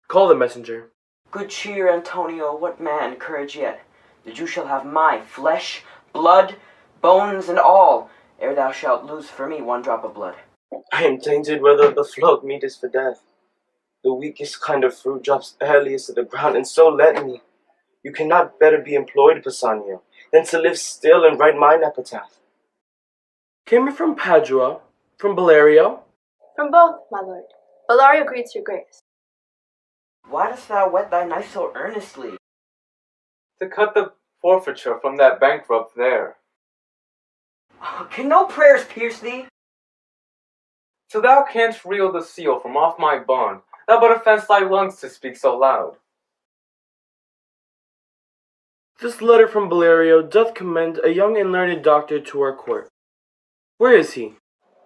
Call the messenger. Good cheer, Antonio, what man, courage yet. The Jew shall have my flesh, blood, bones, and all, ere thou shalt lose for me 1 drop of blood. I am tainted whether the flow of meat is for death. The weakest kind of fruit drops earliest to the ground, and so let me. You cannot better be employed, Bassanio, than to live still and write mine epitaph. Came it from Padua? From Valerio? From both, my lord. Valerio greets your grace. Why dost thou whet thy knife so earnestly? To cut the forfeiture from that bankrupt there. Can no prayers pierce thee? So thou canst reel the seal from off my bond, thou but offends thy lungs to speak so loud. This letter from Valerio doth commend a young and learned doctor to our court. Where is he?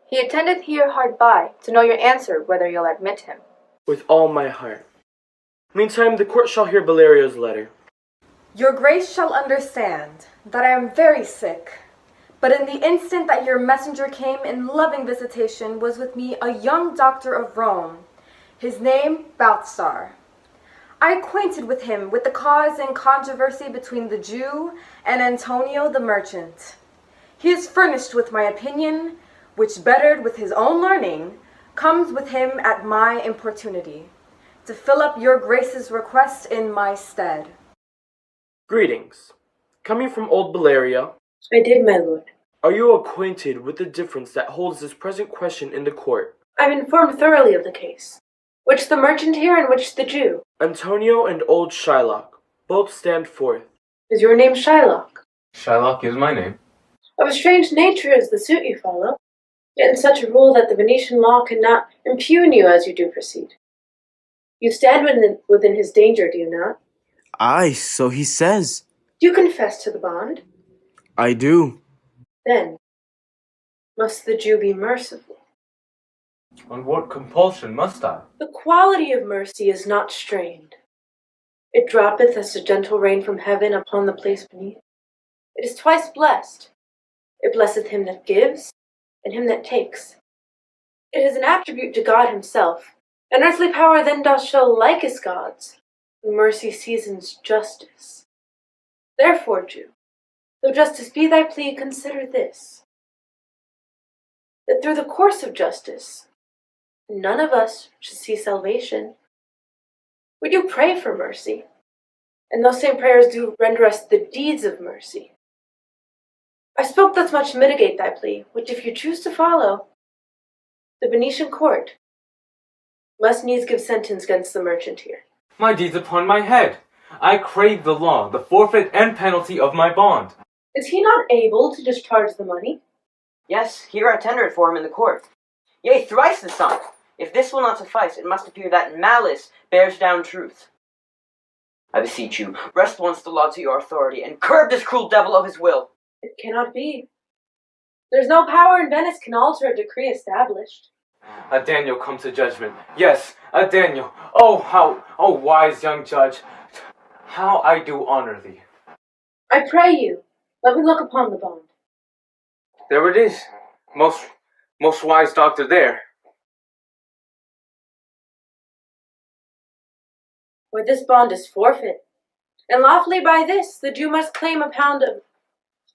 He attendeth here hard by, to know your answer whether you'll admit him. With all my heart. Meantime, the court shall hear Valerio's letter. Your grace shall understand that I am very sick, but in the instant that your messenger came in loving visitation was with me a young doctor of Rome, his name Balthasar. I acquainted with him with the cause and controversy between the Jew and Antonio the merchant. He is furnished with my opinion, which bettered with his own learning, comes with him at my importunity, to fill up your grace's request in my stead. Greetings. Coming from old Valeria. I did, my lord. Are you acquainted with the difference that holds this present question in the court? I'm informed thoroughly of the case. Which the merchant here and which the Jew? Antonio and old Shylock. Both stand forth. Is your name Shylock? Shylock is my name. Of a strange nature is the suit you follow, yet in such a rule that the Venetian law cannot impugn you as you do proceed. You stand within his danger, do you not? Aye, so he says. Do you confess to the bond? I do. Then, must the Jew be merciful? On what compulsion must I? The quality of mercy is not strained. It droppeth as a gentle rain from heaven upon the place beneath. It is twice blessed. It blesseth him that gives, and him that takes. It is an attribute to God himself. An earthly power then doth show like as God's, and mercy seasons justice. Therefore, Jew, though justice be thy plea, consider this, that through the course of justice, none of us should see salvation. We do pray for mercy, and those same prayers do render us the deeds of mercy. I spoke thus much to mitigate thy plea, which if you choose to follow, the Venetian court must needs give sentence against the merchant here. My deeds upon my head. I crave the law, the forfeit and penalty of my bond. Is he not able to discharge the money? Yes, here I tender it for him in the court. Yea, thrice the sum. If this will not suffice, it must appear that malice bears down truth. I beseech you, wrest once the law to your authority, and curb this cruel devil of his will. It cannot be. There's no power in Venice can alter a decree established. A Daniel come to judgment. Yes, a Daniel. Oh, wise young judge. How I do honor thee. I pray you, let me look upon the bond. There it is. Most wise doctor there. For this bond is forfeit, and lawfully by this the Jew must claim a pound of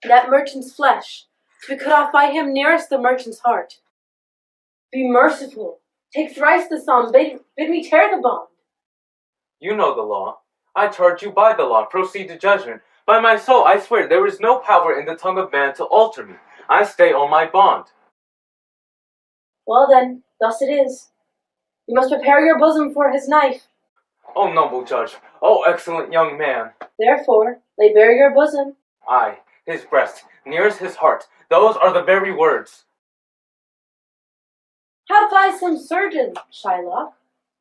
that merchant's flesh, to be cut off by him nearest the merchant's heart. Be merciful, take thrice the sum, bid me tear the bond. You know the law. I charge you by the law. Proceed to judgment. By my soul, I swear there is no power in the tongue of man to alter me. I stay on my bond. Well then, thus it is. You must prepare your bosom for his knife. Oh, noble judge. Oh, excellent young man. Therefore, lay bare your bosom. Aye, his breast, nearest his heart. Those are the very words. Have thy some surgeon, Shylock,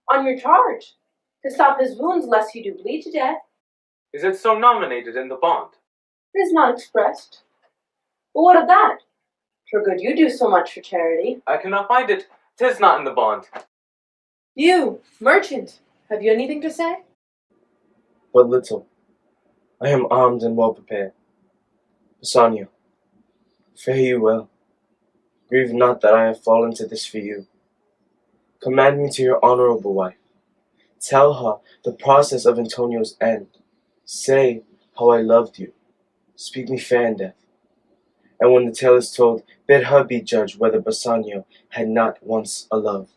on your charge, to stop his wounds lest he do bleed to death. Is it so nominated in the bond? It is not expressed. But what of that? 'Twere good you do so much for charity. I cannot find it. 'Tis not in the bond. You, merchant, have you anything to say? But little. I am armed and well prepared. Bassanio, fare you well. Grieve not that I have fallen to this for you. Command me to your honorable wife. Tell her the process of Antonio's end. Say how I loved you. Speak me fair in death. And when the tale is told, bid her be judge whether Bassanio had not once a love.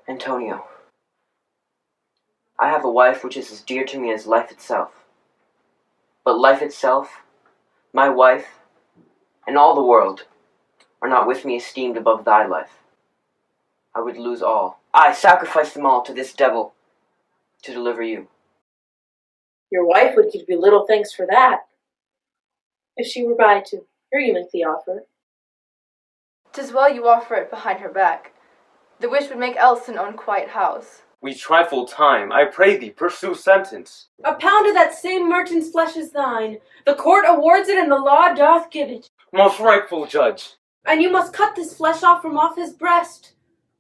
Antonio, I have a wife which is as dear to me as life itself. But life itself, my wife, and all the world are not with me esteemed above thy life. I would lose all. I sacrifice them all to this devil to deliver you. Your wife would give you little thanks for that. If she were by to hear you make the offer. 'Tis well you offer it behind her back. The wish would make else an unquiet house. We trifle time. I pray thee, pursue sentence. A pound of that same merchant's flesh is thine. The court awards it and the law doth give it. Most rightful judge. And you must cut this flesh off from off his breast.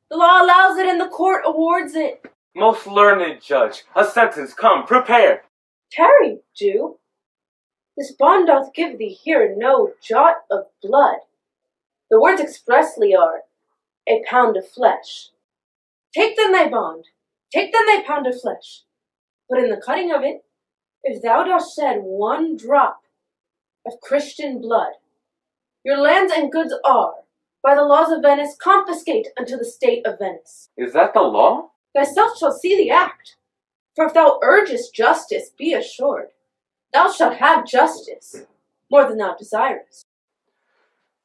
The law allows it and the court awards it. Most learned judge, a sentence, come, prepare. Tarry, Jew. This bond doth give thee here no jot of blood. The words expressly are, a pound of flesh. Take then thy bond, take then thy pound of flesh. But in the cutting of it, if thou dost shed one drop of Christian blood, your lands and goods are, by the laws of Venice, confiscate unto the state of Venice. Is that the law? Thyself shalt see the act. For if thou urgest justice, be assured, thou shalt have justice, more than thou desirest.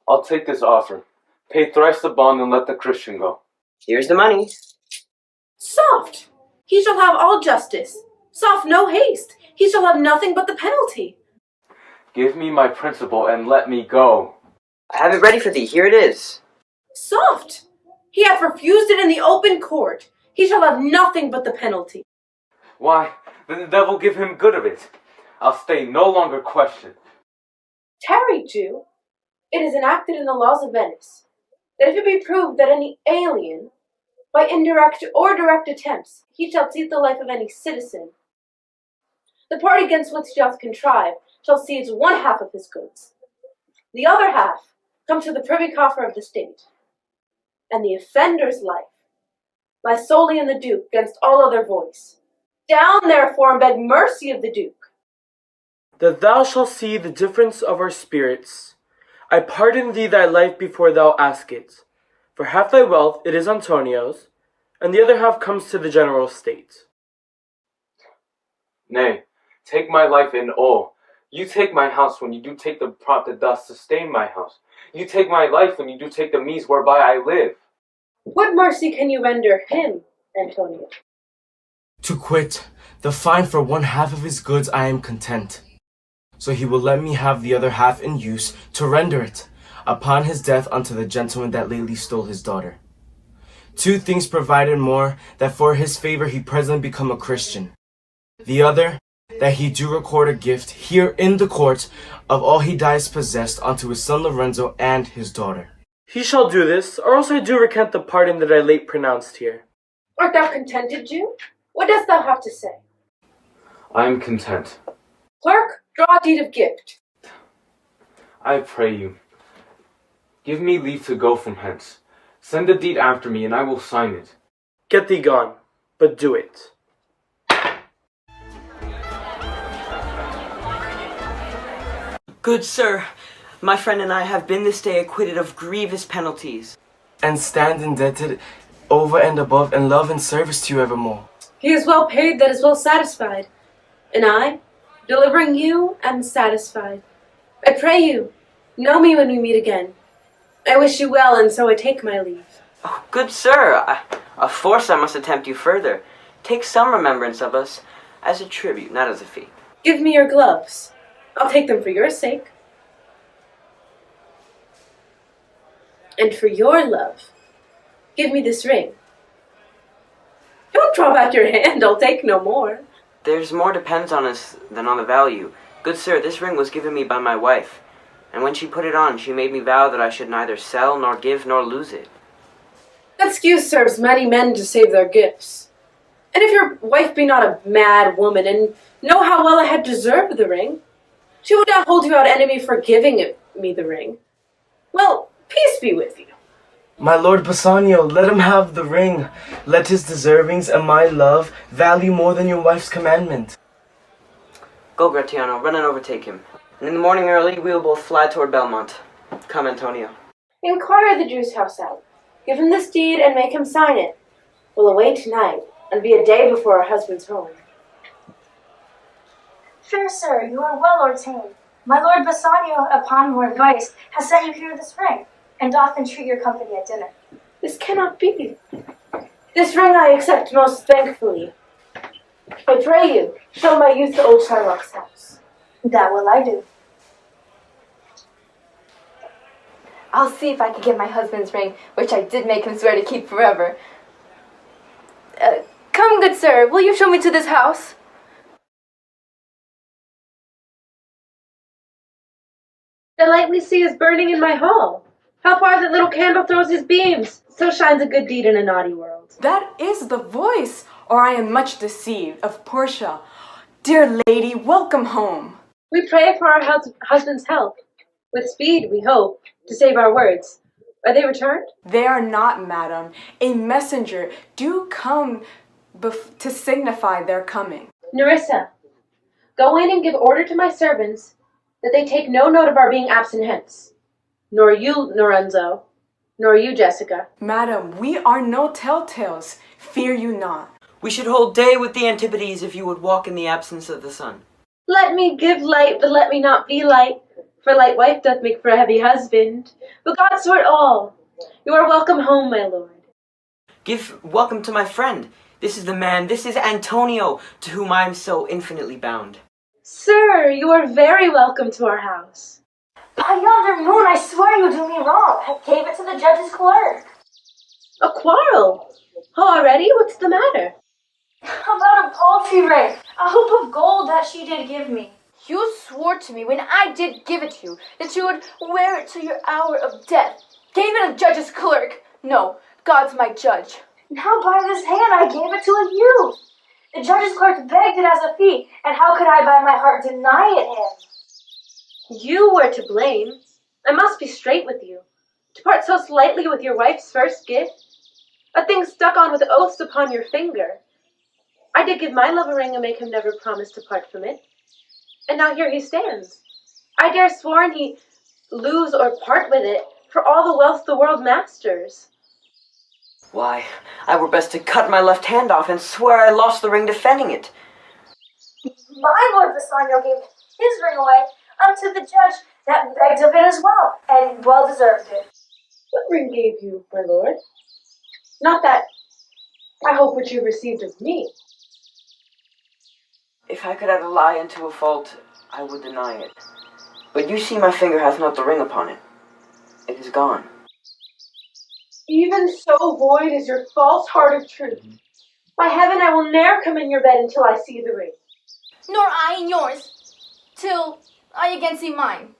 I'll take this offer. Pay thrice the bond and let the Christian go. Here's the money. Soft! He shall have all justice. Soft, no haste. He shall have nothing but the penalty. Give me my principal and let me go. I have it ready for thee. Here it is. Soft! He hath refused it in the open court. He shall have nothing but the penalty. Why, then the devil give him good of it. I'll stay no longer questioned. Tarry, Jew. It is enacted in the laws of Venice that if it be proved that any alien, by indirect or direct attempts, he shall seize the life of any citizen, the party against which he doth contrive shall seize one half of his goods. The other half come to the privy coffer of the state, and the offender's life lies solely in the Duke against all other voice. Down, therefore, and beg mercy of the Duke. That thou shalt see the difference of our spirits, I pardon thee thy life before thou ask it. For half thy wealth it is Antonio's, and the other half comes to the general state. Nay, take my life in all. You take my house when you do take the prop that doth sustain my house. You take my life when you do take the means whereby I live. What mercy can you render him, Antonio? To quit the fine for one half of his goods I am content. So he will let me have the other half in use to render it, upon his death, unto the gentleman that lately stole his daughter. 2 things provided more, that for his favor he presently become a Christian. The other, that he do record a gift here in the court of all he dies possessed unto his son Lorenzo and his daughter. He shall do this, or else I do recant the pardon that I late pronounced here. Art thou contented, Jew? What dost thou have to say? I am content. Clerk, draw a deed of gift. I pray you, give me leave to go from hence. Send the deed after me, and I will sign it. Get thee gone, but do it. Good sir, my friend and I have been this day acquitted of grievous penalties. And stand indebted over and above in love and service to you evermore. He is well paid that is well satisfied. And I, delivering you, am satisfied. I pray you, know me when we meet again. I wish you well, and so I take my leave. Oh, good sir, of force I must attempt you further. Take some remembrance of us as a tribute, not as a fee. Give me your gloves. I'll take them for your sake. And for your love, give me this ring. Don't draw back your hand, I'll take no more. There's more depends on us than on the value. Good sir, this ring was given me by my wife, and when she put it on, she made me vow that I should neither sell, nor give, nor lose it. That excuse serves many men to save their gifts. And if your wife be not a mad woman, and know how well I had deserved the ring, she would not hold you out enemy for giving me the ring. Well, peace be with you. My lord Bassanio, let him have the ring. Let his deservings and my love value more than your wife's commandment. Go, Gratiano, run and overtake him. And in the morning early, we will both fly toward Belmont. Come, Antonio. Inquire the Jew's house out. Give him this deed and make him sign it. We'll away tonight, and be a day before our husband's home. Fair sir, you are well ordained. My lord Bassanio, upon your advice, has sent you here this ring, and doth entreat your company at dinner. This cannot be. This ring I accept most thankfully. I pray you, show my youth to old Shylock's house. That will I do. I'll see if I can get my husband's ring, which I did make him swear to keep forever. Come, good sir, will you show me to this house? The light we see is burning in my hall. How far that little candle throws his beams, so shines a good deed in a naughty world. That is the voice, or I am much deceived, of Portia. Dear lady, welcome home. We pray for our husband's help. With speed, we hope, to save our words. Are they returned? They are not, madam. A messenger do come to signify their coming. Nerissa, go in and give order to my servants that they take no note of our being absent hence. Nor you, Lorenzo, nor you, Jessica. Madam, we are no telltales. Fear you not. We should hold day with the Antipodes if you would walk in the absence of the sun. Let me give light, but let me not be light. For light wife doth make for a heavy husband. But God sort all. You are welcome home, my lord. Give welcome to my friend. This is the man, this is Antonio, to whom I am so infinitely bound. Sir, you are very welcome to our house. By yonder moon, I swear you do me wrong. I gave it to the judge's clerk. A quarrel? Oh, already? What's the matter? About a paltry ring, a hoop of gold that she did give me. You swore to me when I did give it to you that you would wear it to your hour of death. Gave it a judge's clerk. No, God's my judge. Now by this hand I gave it to a youth. The judge's clerk begged it as a fee, and how could I by my heart deny it him? You were to blame. I must be straight with you. To part so slightly with your wife's first gift, a thing stuck on with oaths upon your finger. I did give my love a ring and make him never promise to part from it. And now here he stands. I dare sworn he lose or part with it for all the wealth the world masters. Why, I were best to cut my left hand off and swear I lost the ring defending it. My lord Bassanio gave his ring away unto the judge that begged of it as well, and well deserved it. What ring gave you, my lord? Not that, I hope, which you received of me. If I could add a lie into a fault, I would deny it. But you see my finger hath not the ring upon it. It is gone. Even so void is your false heart of truth. By heaven, I will ne'er come in your bed until I see the ring. Nor I in yours, till I again see mine.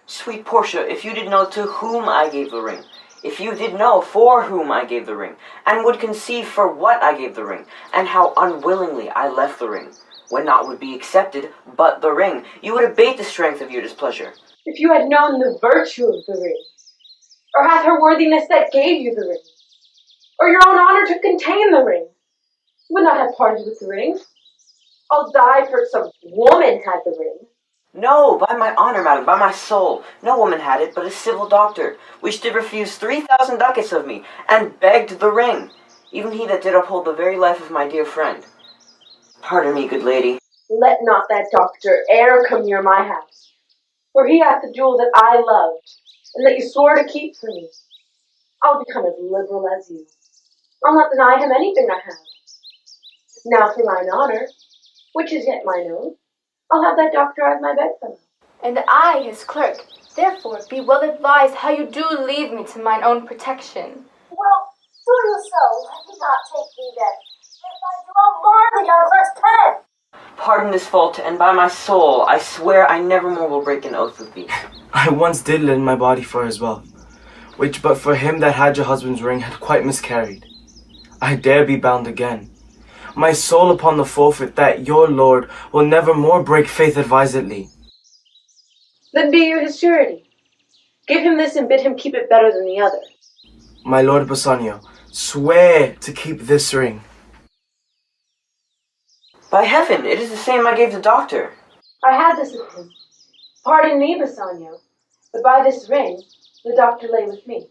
Sweet Portia, if you did know to whom I gave the ring, if you did know for whom I gave the ring, and would conceive for what I gave the ring, and how unwillingly I left the ring, when naught would be accepted but the ring, you would abate the strength of your displeasure. If you had known the virtue of the ring, or hath her worthiness that gave you the ring, or your own honor to contain the ring, you would not have parted with the ring. I'll die for some woman had the ring. No, by my honor, madam, by my soul, no woman had it but a civil doctor, which did refuse 3,000 ducats of me, and begged the ring, even he that did uphold the very life of my dear friend. Pardon me, good lady. Let not that doctor e'er come near my house, for he hath the jewel that I loved, and that you swore to keep for me. I'll become as liberal as you. I'll not deny him anything I have. Now for mine honor, which is yet mine own, I'll have that doctor as my bedfellow. And I, his clerk, therefore be well advised how you do leave me to mine own protection. Well, do you so. Let me not take thee then. If I do, I'll mar thee on first head. Pardon this fault, and by my soul, I swear I never more will break an oath with thee. I once did lend my body for his wealth, which but for him that had your husband's ring had quite miscarried. I dare be bound again. My soul upon the forfeit that your lord will never more break faith advisedly. Then be you his surety. Give him this and bid him keep it better than the other. My lord Bassanio, swear to keep this ring. By heaven, it is the same I gave the doctor. I had this of him. Pardon me, Bassanio, but by this ring the doctor lay with me.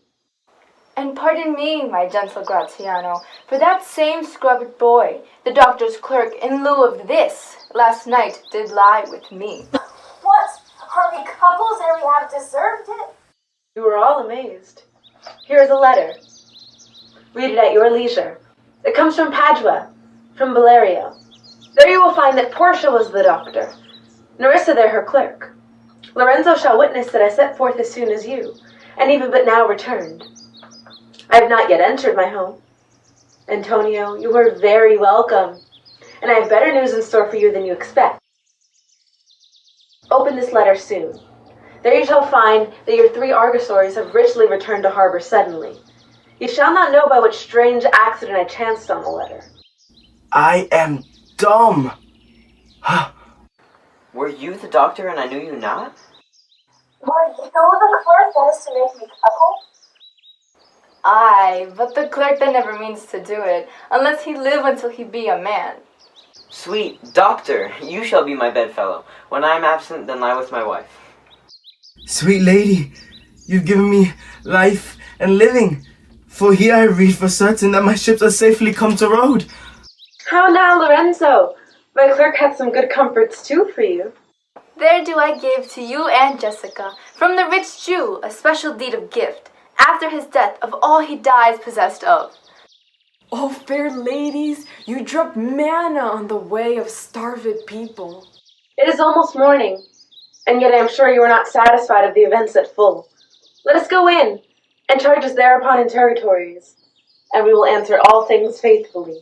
And pardon me, my gentle Graziano, for that same scrubbed boy, the doctor's clerk, in lieu of this, last night did lie with me. What? Are we couples and we have deserved it? You were all amazed. Here is a letter. Read it at your leisure. It comes from Padua, from Valerio. There you will find that Portia was the doctor, Nerissa there her clerk. Lorenzo shall witness that I set forth as soon as you, and even but now returned. I have not yet entered my home. Antonio, you are very welcome, and I have better news in store for you than you expect. Open this letter soon. There you shall find that your 3 Argosaurs have richly returned to harbor suddenly. You shall not know by what strange accident I chanced on the letter. I am dumb. Were you the doctor and I knew you not? Were you the clerk that is to make me couple? Aye, but the clerk that never means to do it, unless he live until he be a man. Sweet doctor, you shall be my bedfellow. When I am absent, then lie with my wife. Sweet lady, you've given me life and living. For here I read for certain that my ships are safely come to road. How now, Lorenzo? My clerk hath some good comforts too for you. There do I give to you and Jessica, from the rich Jew, a special deed of gift, after his death, of all he dies possessed of. Oh, fair ladies, you drop manna on the way of starved people. It is almost morning, and yet I am sure you are not satisfied of the events at full. Let us go in, and charge us thereupon interrogatories, and we will answer all things faithfully.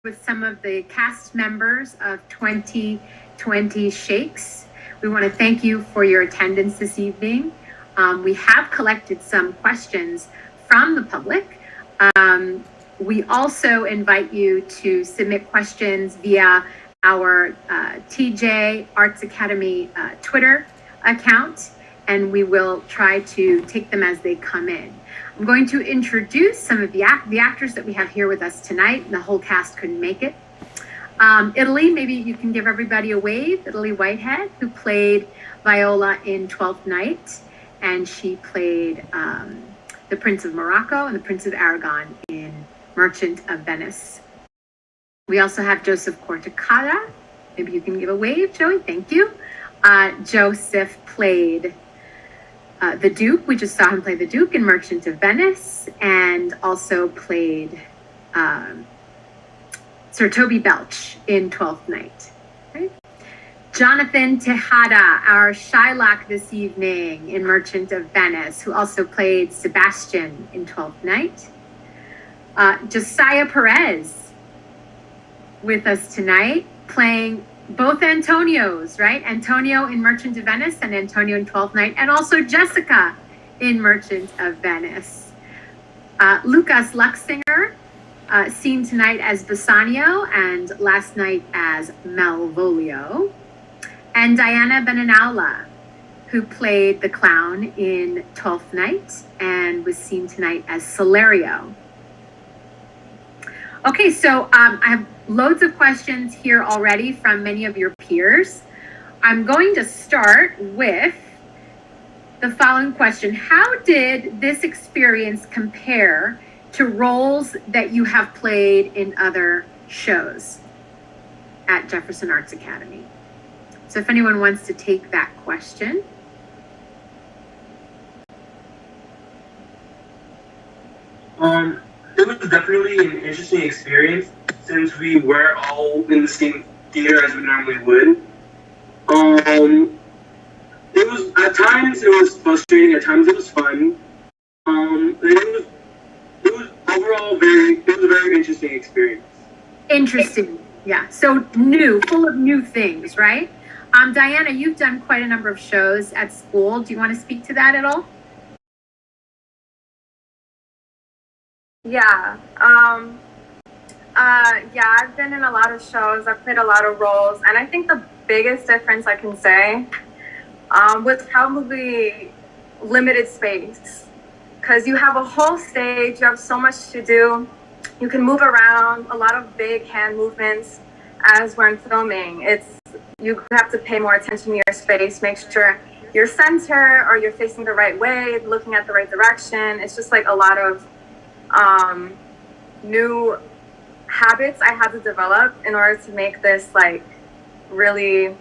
with some of the cast members of 2020 Shakes. We want to thank you for your attendance this evening. We have collected some questions from the public. We also invite you to submit questions via our TJ Arts Academy Twitter account, and we will try to take them as they come in. I'm going to introduce some of the actors that we have here with us tonight. The whole cast couldn't make it. Italy, maybe you can give everybody a wave. Italy Whitehead, who played Viola in Twelfth Night, and she played the Prince of Morocco and the Prince of Aragon in Merchant of Venice. We also have Joseph Cortacada. Maybe you can give a wave, Joey. Thank you. Joseph played the Duke. We just saw him play the Duke in Merchant of Venice, and also played Sir Toby Belch in Twelfth Night. Okay. Jonathan Tejada, our Shylock this evening in Merchant of Venice, who also played Sebastian in Twelfth Night. Josiah Perez with us tonight, playing both Antonios, right? Antonio in Merchant of Venice and Antonio in Twelfth Night, and also Jessica in Merchant of Venice. Lucas Luxinger, seen tonight as Bassanio and last night as Malvolio. And Diana Benanaula, who played the clown in Twelfth Night and was seen tonight as Celerio. Okay, so I have loads of questions here already from many of your peers. I'm going to start with the following question. How did this experience compare to roles that you have played in other shows at Jefferson Arts Academy? So if anyone wants to take that question. It was definitely an interesting experience since we were all in the same theater as we normally would. It was, at times it was frustrating, at times it was fun. It was overall it was a very interesting experience. Interesting, yeah. So new, full of new things, right? Diana, you've done quite a number of shows at school. Do you want to speak to that at all? Yeah. I've been in a lot of shows. I've played a lot of roles, and I think the biggest difference I can say was probably limited space, because you have a whole stage. You have so much to do. You can move around, a lot of big hand movements as we're filming. You have to pay more attention to your space, make sure you're center or you're facing the right way, looking at the right direction. It's just like a lot of new habits I had to develop in order to make this like really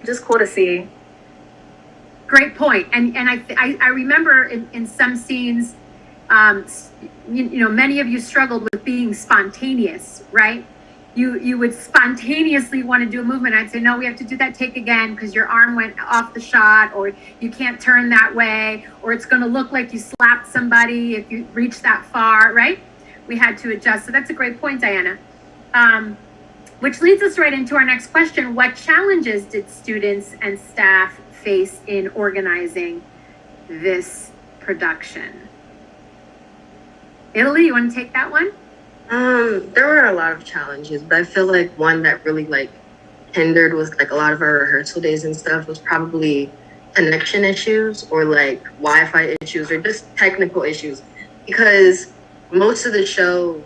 just cool to see. Great point. And I remember in some scenes, many of you struggled with being spontaneous, right? You would spontaneously want to do a movement. I'd say, no, we have to do that take again because your arm went off the shot, or you can't turn that way, or it's going to look like you slapped somebody if you reach that far, right? We had to adjust. So that's a great point, Diana. Which leads us right into our next question. What challenges did students and staff face in organizing this production? Italy, you want to take that one? There were a lot of challenges, but I feel like one that really hindered with a lot of our rehearsal days and stuff was probably connection issues or Wi-Fi issues or just technical issues, because most of the show,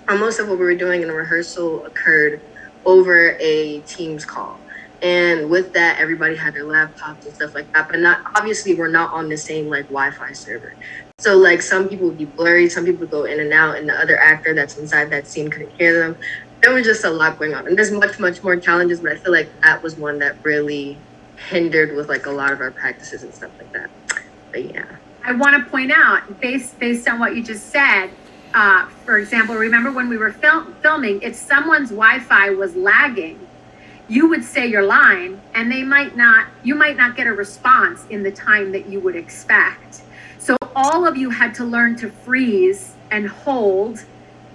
or most of what we were doing in rehearsal occurred over a Teams call. And with that, everybody had their laptops and stuff like that, but obviously we're not on the same Wi-Fi server. So some people would be blurry, some people would go in and out, and the other actor that's inside that scene couldn't hear them. There was just a lot going on. And there's much, much more challenges, but I feel like that was one that really hindered with a lot of our practices and stuff like that. But yeah. I want to point out, based on what you just said, for example, remember when we were filming, if someone's Wi-Fi was lagging, you would say your line and you might not get a response in the time that you would expect. So all of you had to learn to freeze and hold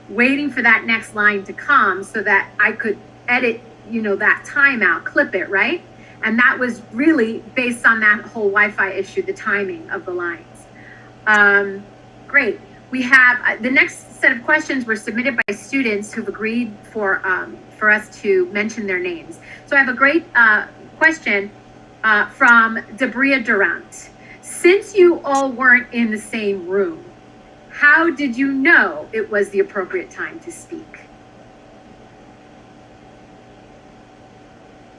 waiting for that next line to come so that I could edit, that time out, clip it, right? And that was really based on that whole Wi-Fi issue, the timing of the lines. Great. We have the next set of questions were submitted by students who've agreed for us to mention their names. So I have a great question from Debria Durant. Since you all weren't in the same room, how did you know it was the appropriate time to speak?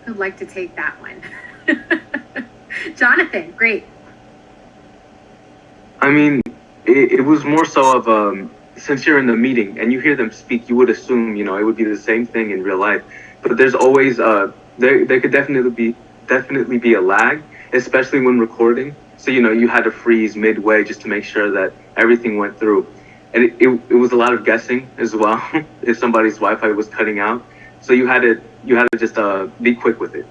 Who'd like to take that one? Jonathan, great. I mean, it was more so of since you're in the meeting and you hear them speak, you would assume it would be the same thing in real life. But there's always there could definitely be a lag, especially when recording. So you had to freeze midway just to make sure that everything went through, and it was a lot of guessing as well if somebody's Wi-Fi was cutting out. So you had to just be quick with it.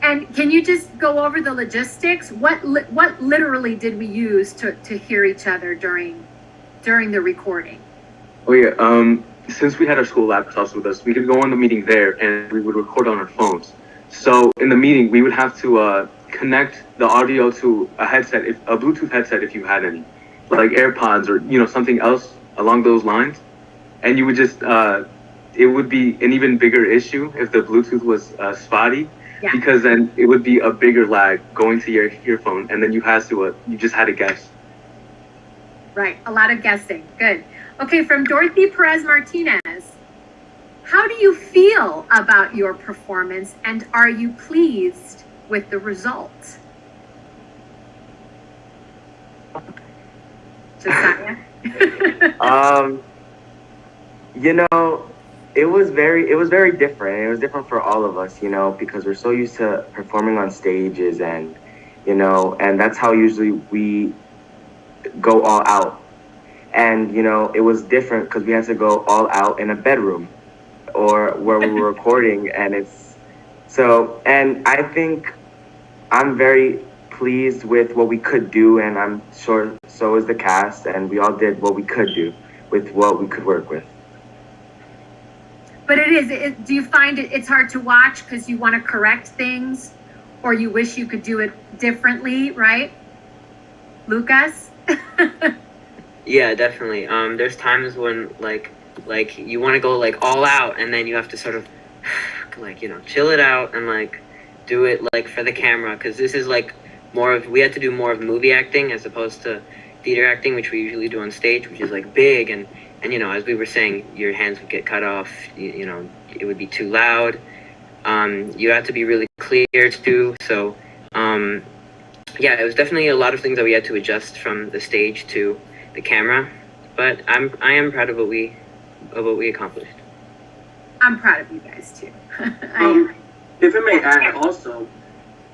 And can you just go over the logistics? What literally did we use to hear each other during the recording? Oh yeah, since we had our school laptops with us, we could go on the meeting there and we would record on our phones. So in the meeting, we would have to connect the audio to a headset, a Bluetooth headset if you had any, like AirPods or something else along those lines. And you would just it would be an even bigger issue if the Bluetooth was spotty. Yeah. Because then it would be a bigger lag going to your earphone, and then you just had to guess. Right, a lot of guessing. Good. Okay, from Dorothy Perez Martinez. How do you feel about your performance, and are you pleased with the result? Josiah? It was very different. It was different for all of us, because we're so used to performing on stages and that's how usually we go all out. And, it was different because we had to go all out in a bedroom or where we were recording. And and I think I'm very pleased with what we could do, and I'm sure so is the cast, and we all did what we could do with what we could work with. But do you find it's hard to watch because you want to correct things or you wish you could do it differently, right? Lucas? Yeah, definitely. There's times when like you want to go like all out, and then you have to sort of chill it out and do it for the camera, because this is we had to do more of movie acting as opposed to theater acting, which we usually do on stage, which is big and as we were saying, your hands would get cut off, it would be too loud. You have to be really clear too. So, it was definitely a lot of things that we had to adjust from the stage to the camera. But I am proud of what we accomplished. I'm proud of you guys too. If I may add also,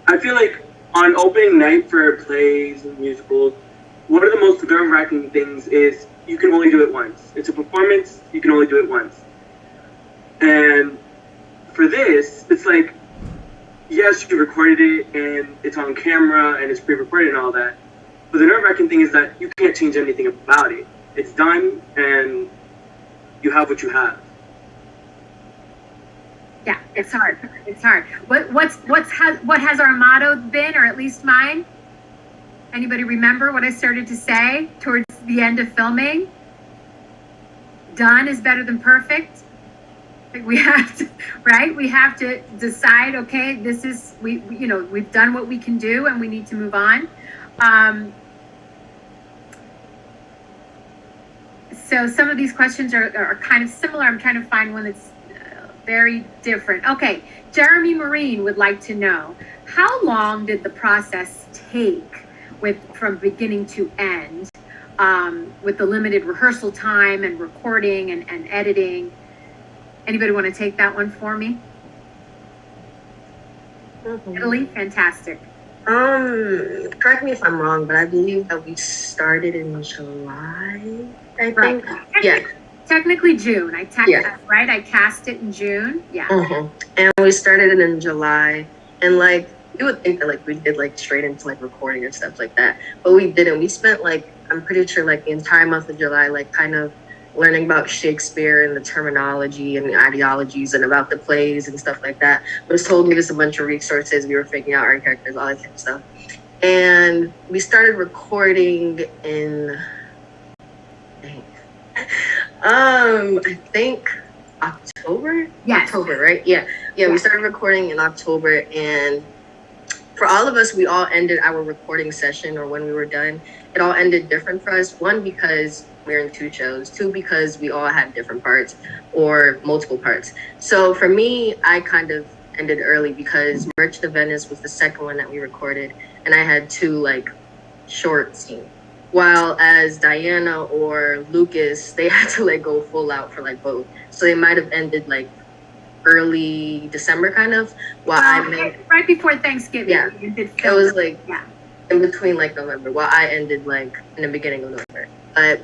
I feel like on opening night for plays and musicals, one of the most nerve-wracking things is you can only do it once. It's a performance, you can only do it once. And for this, it's yes, you recorded it and it's on camera and it's pre-recorded and all that. But the nerve-wracking thing is that you can't change anything about it. It's done and you have what you have. Yeah, it's hard. It's hard. What has our motto been, or at least mine? Anybody remember what I started to say towards the end of filming? Done is better than perfect. We have to, right? We have to decide, okay, this is, we've done what we can do and we need to move on. So some of these questions are kind of similar. I'm trying to find one that's very different. Okay, Jeremy Marine would like to know, how long did the process take from beginning to end, with the limited rehearsal time and recording and editing? Anybody want to take that one for me? Mm-hmm. Italy, fantastic. Correct me if I'm wrong, but I believe that we started in July, I think. Yeah. Technically June. I cast it in June. Yeah. Mm-hmm. And we started it in July, and you would think that we did straight into recording and stuff like that, but we didn't. We spent I'm pretty sure the entire month of July kind of learning about Shakespeare and the terminology and the ideologies and about the plays and stuff like that. But it's told me just a bunch of resources. We were figuring out our characters, all that kind of stuff. And we started recording in, I think October? Yes. October, right? Yeah. We started recording in October, and for all of us, we all ended our recording session, or when we were done, it all ended different for us. One, because we're in 2 shows. 2, because we all had different parts or multiple parts. So for me, I kind of ended early because Merchant of Venice was the second one that we recorded, and I had 2 like short scenes. While as Diana or Lucas, they had to like go full out for like both. So they might have ended like early December kind of, while I meant right before Thanksgiving. Yeah, it was like in between like November, while I ended like in the beginning of November. But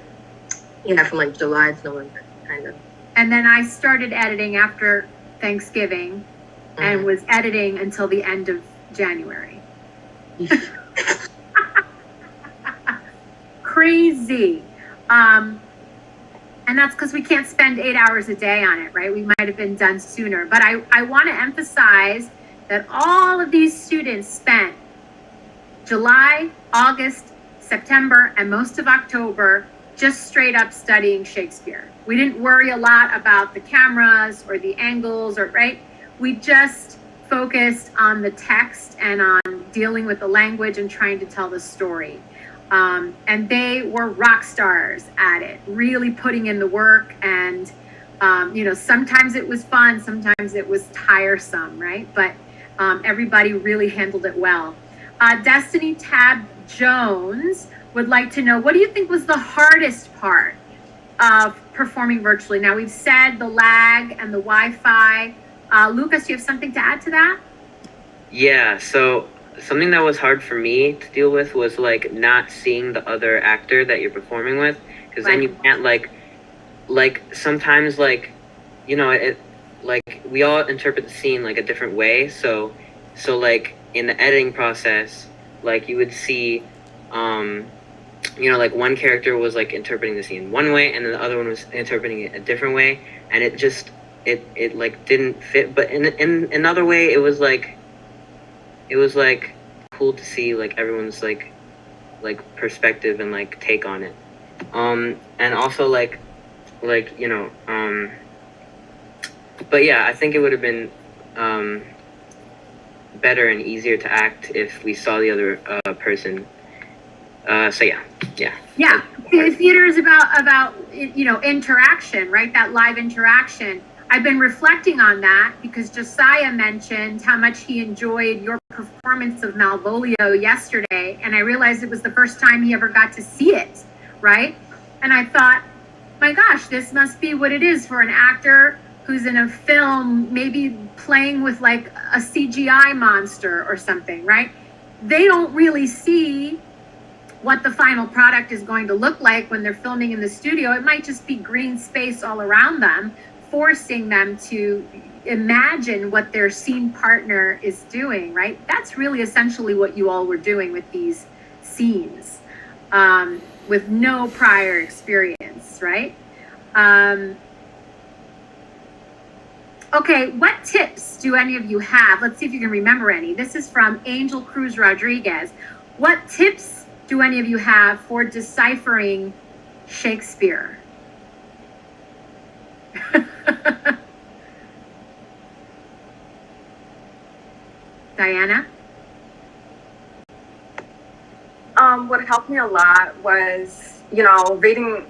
yeah, from like July to November kind of. And then I started editing after Thanksgiving and was editing until the end of January. Crazy. And that's because we can't spend 8 hours a day on it, right? We might have been done sooner. But I want to emphasize that all of these students spent July, August, September, and most of October just straight up studying Shakespeare. We didn't worry a lot about the cameras or the angles, or right? We just focused on the text and on dealing with the language and trying to tell the story. And they were rock stars at it, really putting in the work. And, sometimes it was fun, sometimes it was tiresome, right? But everybody really handled it well. Destiny Tab Jones would like to know, what do you think was the hardest part of performing virtually? Now, we've said the lag and the Wi-Fi. Lucas, do you have something to add to that? Yeah, so something that was hard for me to deal with was like not seeing the other actor that you're performing with, because then you can't like sometimes like, it like we all interpret the scene like a different way. So like in the editing process, like you would see, like one character was like interpreting the scene one way and then the other one was interpreting it a different way, and it just it like didn't fit. But in another way, it was like cool to see like everyone's like perspective and like take on it, and also but yeah, I think it would have been better and easier to act if we saw the other person. So yeah. Theater is about interaction, right? That live interaction. I've been reflecting on that because Josiah mentioned how much he enjoyed your performance of Malvolio yesterday, and I realized it was the first time he ever got to see it, right? And I thought, my gosh, this must be what it is for an actor who's in a film, maybe playing with like a CGI monster or something, right? They don't really see what the final product is going to look like when they're filming in the studio. It might just be green space all around them, forcing them to imagine what their scene partner is doing, right? That's really essentially what you all were doing with these scenes, with no prior experience, right? Okay, what tips do any of you have? Let's see if you can remember any. This is from Angel Cruz Rodriguez. What tips do any of you have for deciphering Shakespeare? Diana? What helped me a lot was, reading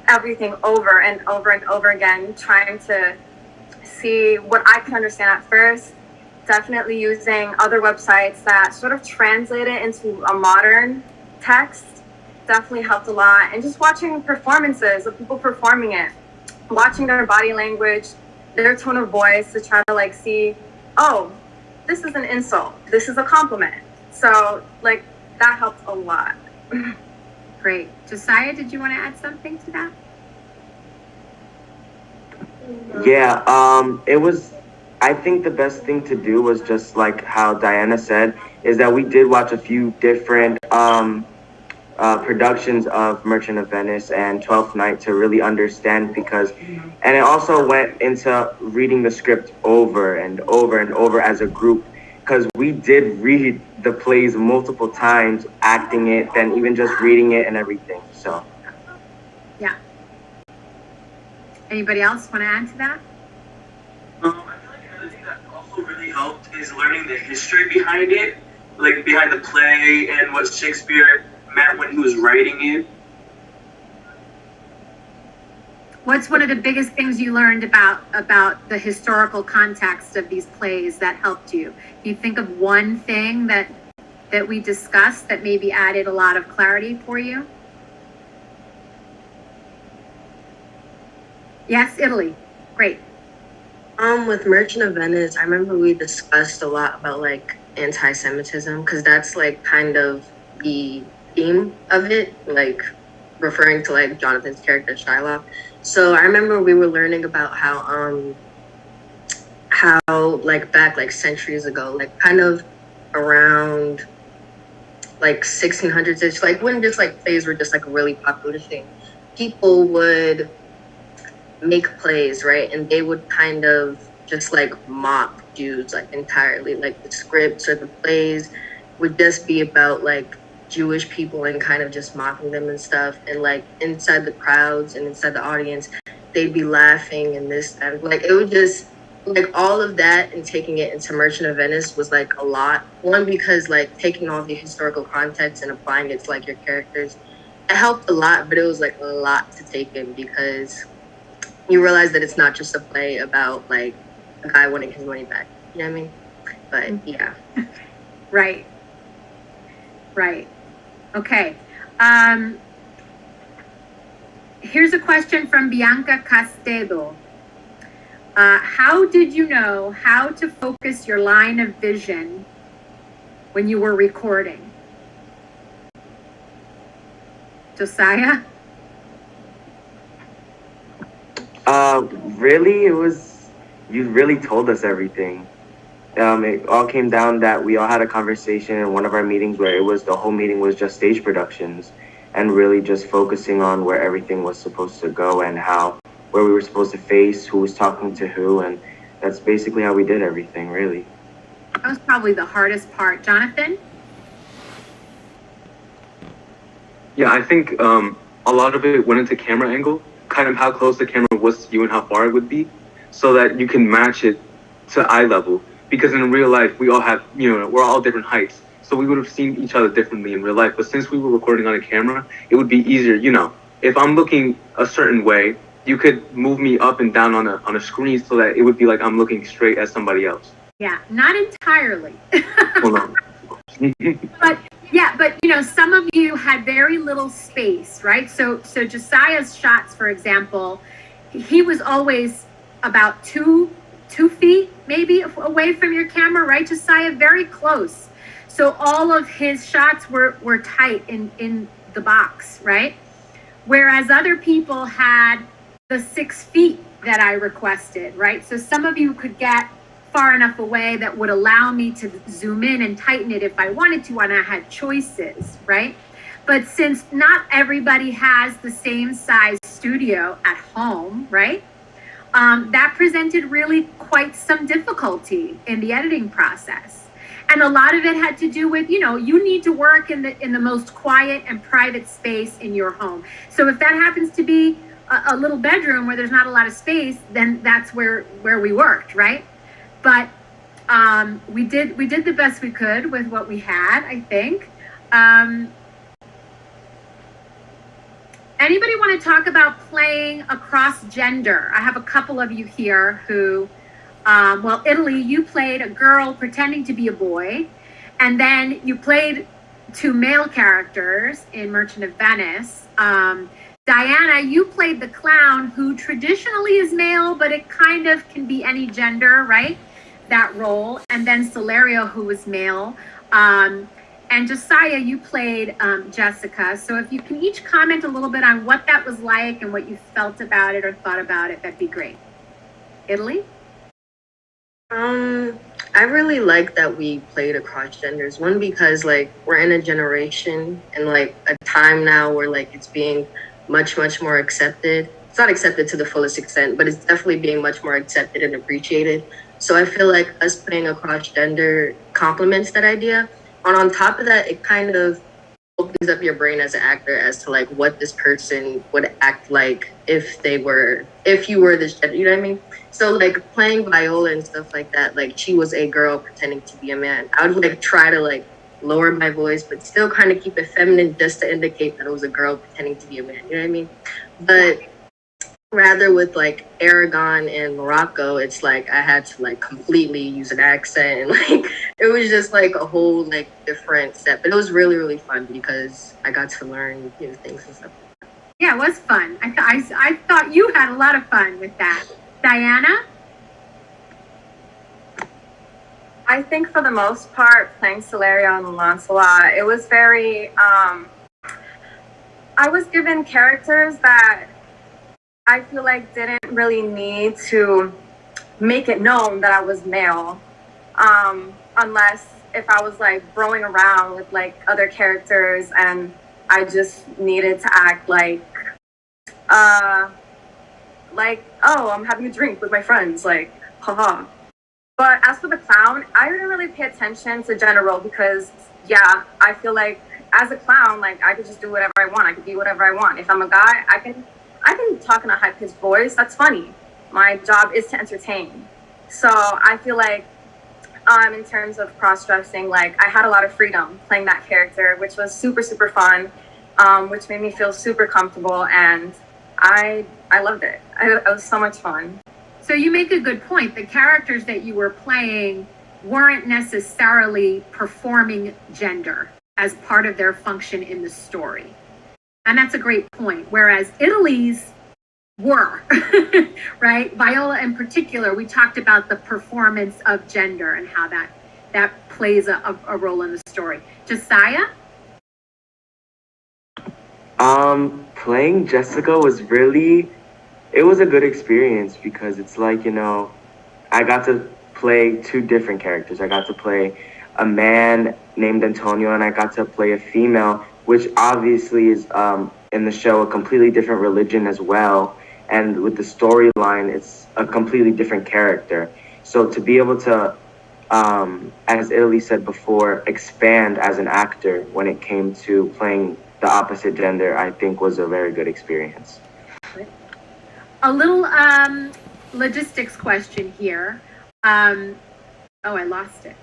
everything over and over and over again, trying to see what I could understand at first. Definitely using other websites that sort of translate it into a modern text definitely helped a lot. And just watching performances of people performing it, watching their body language, their tone of voice, to try to see, oh, this is an insult, this is a compliment. So that helped a lot. Great. Josiah, did you want to add something to that? Yeah, it was, I think the best thing to do was just like how Diana said, is that we did watch a few different productions of Merchant of Venice and Twelfth Night to really understand and it also went into reading the script over and over and over as a group because we did read the plays multiple times, acting it, then even just reading it and everything. So. Yeah. Anybody else want to add to that? I feel like another thing that also really helped is learning the history behind it, like behind the play and what Shakespeare meant when he was writing it. What's one of the biggest things you learned about the historical context of these plays that helped you? Can you think of one thing that we discussed that maybe added a lot of clarity for you? Yes, Italy. Great. With Merchant of Venice, I remember we discussed a lot about like anti-Semitism because that's like kind of the theme of it, like referring to like Jonathan's character Shylock. So I remember we were learning about how like back like centuries ago, like kind of around like 1600s, like when just like plays were just like a really popular thing, people would make plays, right? And they would kind of just like mock Jews like entirely, like the scripts or the plays would just be about like Jewish people and kind of just mocking them and stuff. And like inside the crowds and inside the audience, they'd be laughing and this, that. Like it would just, like all of that and taking it into Merchant of Venice was like a lot. One, because like taking all the historical context and applying it to like your characters, it helped a lot, but it was like a lot to take in because you realize that it's not just a play about like a guy wanting his money back. You know what I mean? But yeah. Right. Right. Okay. Here's a question from Bianca Castedo. How did you know how to focus your line of vision when you were recording? Josiah? Really, you really told us everything. It all came down that we all had a conversation in one of our meetings where the whole meeting was just stage productions and really just focusing on where everything was supposed to go and where we were supposed to face, who was talking to who, and that's basically how we did everything, really. That was probably the hardest part. Jonathan? Yeah, I think a lot of it went into camera angle, kind of how close the camera was to you and how far it would be, so that you can match it to eye level. Because in real life, we all have, we're all different heights. So we would have seen each other differently in real life. But since we were recording on a camera, it would be easier, if I'm looking a certain way, you could move me up and down on a screen so that it would be like I'm looking straight at somebody else. Yeah, not entirely. Hold on. But some of you had very little space, right? So Josiah's shots, for example, he was always about 2 feet maybe away from your camera, right, Josiah? Very close. So all of his shots were tight in the box, right? Whereas other people had the 6 feet that I requested, right? So some of you could get far enough away that would allow me to zoom in and tighten it if I wanted to, and I had choices, right? But since not everybody has the same size studio at home, right? That presented really quite some difficulty in the editing process. And a lot of it had to do with, you need to work in the most quiet and private space in your home. So if that happens to be a little bedroom where there's not a lot of space, then that's where we worked, right? But we did the best we could with what we had, I think. Anybody want to talk about playing across gender? I have a couple of you here who, Italy, you played a girl pretending to be a boy, and then you played 2 male characters in Merchant of Venice. Diana, you played the clown, who traditionally is male, but it kind of can be any gender, right? That role. And then Celerio, who was male. And Josiah, you played Jessica. So if you can each comment a little bit on what that was like and what you felt about it or thought about it, that'd be great. Italy? I really like that we played across genders. One, because like we're in a generation and like a time now where like it's being much more accepted. It's not accepted to the fullest extent, but it's definitely being much more accepted and appreciated. So I feel like us playing across gender complements that idea. And on top of that, it kind of opens up your brain as an actor as to like what this person would act like if you were this gender, you know what I mean? So like playing Viola and stuff like that, like she was a girl pretending to be a man. I would like try to like lower my voice, but still kind of keep it feminine just to indicate that it was a girl pretending to be a man, you know what I mean? But rather with like Aragon and Morocco, it's like I had to like completely use an accent and like it was just like a whole like different step. But it was really fun because I got to learn new things and stuff. Yeah, it was fun. I thought you had a lot of fun with that. Diana? I think for the most part, playing Celeria and Lancelot, it was very, I was given characters that I feel like didn't really need to make it known that I was male, unless if I was like throwing around with like other characters and I just needed to act like, oh, I'm having a drink with my friends, like, haha. But as for the clown, I didn't really pay attention to gender role because, yeah, I feel like as a clown, like I could just do whatever I want. I could be whatever I want. If I'm a guy, I can talk in a high-pitched voice. That's funny. My job is to entertain. So I feel like in terms of cross-dressing, like I had a lot of freedom playing that character, which was super fun, which made me feel super comfortable, and I loved it. It was so much fun. So you make a good point. The characters that you were playing weren't necessarily performing gender as part of their function in the story. And that's a great point. Whereas Italy's were, right? Viola in particular, we talked about the performance of gender and how that plays a role in the story. Josiah? Playing Jessica was it was a good experience because it's like, I got to play two different characters. I got to play a man named Antonio and I got to play a female, which obviously is in the show a completely different religion as well. And with the storyline, it's a completely different character. So to be able to, as Italy said before, expand as an actor when it came to playing the opposite gender, I think was a very good experience. A little logistics question here. I lost it.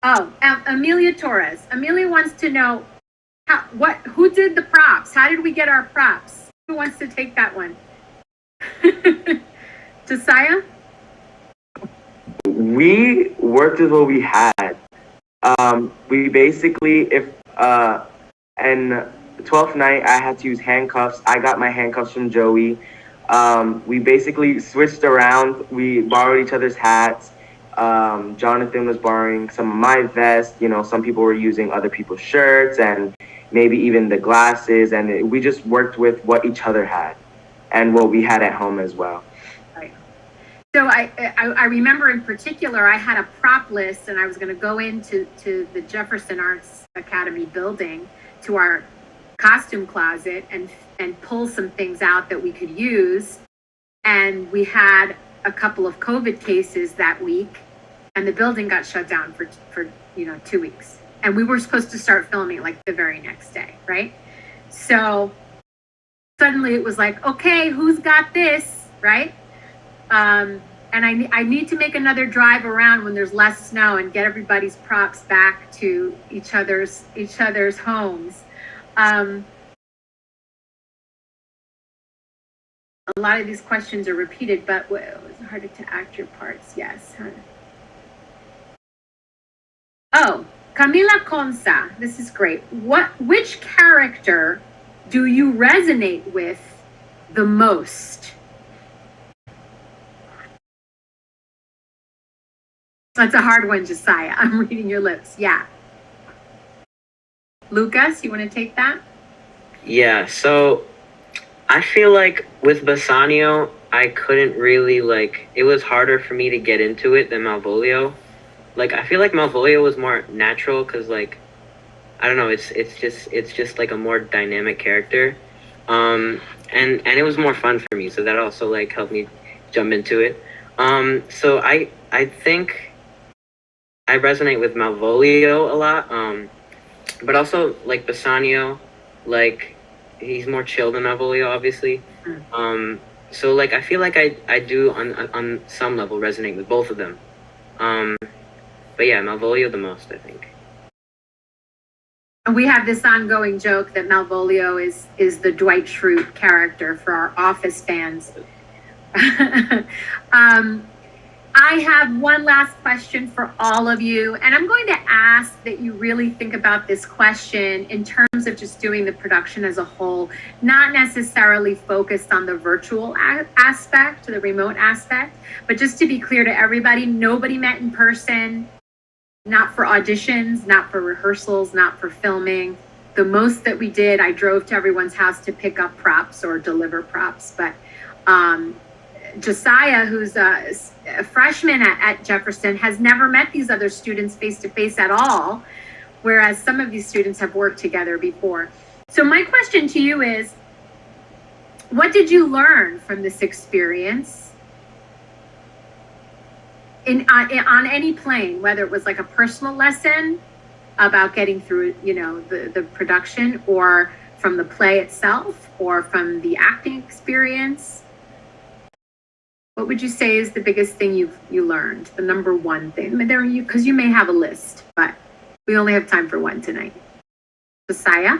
Oh, Amelia Torres. Amelia wants to know who did the props? How did we get our props? Who wants to take that one? Josiah? We worked with what we had. We basically, and the 12th night, I had to use handcuffs. I got my handcuffs from Joey. We basically switched around. We borrowed each other's hats. Jonathan was borrowing some of my vests. Some people were using other people's shirts and maybe even the glasses. And we just worked with what each other had and what we had at home as well. Right. So I remember in particular, I had a prop list and I was going to go into the Jefferson Arts Academy building to our costume closet and pull some things out that we could use. And we had a couple of COVID cases that week and the building got shut down for 2 weeks. And we were supposed to start filming like the very next day, right? So suddenly it was like, okay, who's got this, right? And I need to make another drive around when there's less snow and get everybody's props back to each other's homes. A lot of these questions are repeated, but it was harder to act your parts. Yes. Oh, Camila Consa. This is great. Which character do you resonate with the most? That's a hard one, Josiah. I'm reading your lips. Yeah. Lucas, you want to take that? Yeah, so I feel like with Bassanio, I couldn't really, it was harder for me to get into it than Malvolio. I feel like Malvolio was more natural because, I don't know. It's just like a more dynamic character, and it was more fun for me. So that also like helped me jump into it. So I think I resonate with Malvolio a lot. But also like Bassanio, like he's more chill than Malvolio, obviously. So like I feel like I do on some level resonate with both of them. But yeah, Malvolio the most, I think. And we have this ongoing joke that Malvolio is the Dwight Schrute character for our Office fans. I have one last question for all of you, and I'm going to ask that you really think about this question in terms of just doing the production as a whole, not necessarily focused on the virtual aspect, the remote aspect, but just to be clear to everybody, nobody met in person, not for auditions, not for rehearsals, not for filming. The most that we did, I drove to everyone's house to pick up props or deliver props, but Josiah, who's a freshman at Jefferson, has never met these other students face to face at all, whereas some of these students have worked together before. So my question to you is, what did you learn from this experience on any plane, whether it was like a personal lesson about getting through, the production, or from the play itself, or from the acting experience? What would you say is the biggest thing you learned? The number one thing? Because you may have a list, but we only have time for one tonight. Josiah?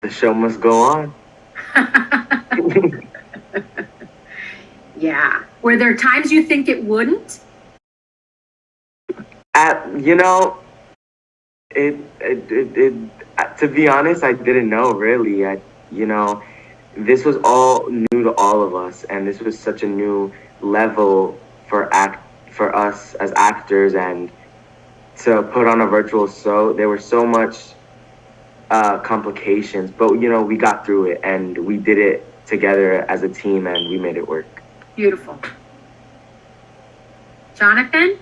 The show must go on. Yeah. Were there times you think it wouldn't? To be honest, I didn't know really. This was all new to all of us, and this was such a new level for us as actors, and to put on a virtual show, there were so much complications, but we got through it, and we did it together as a team, and we made it work. Beautiful. Jonathan?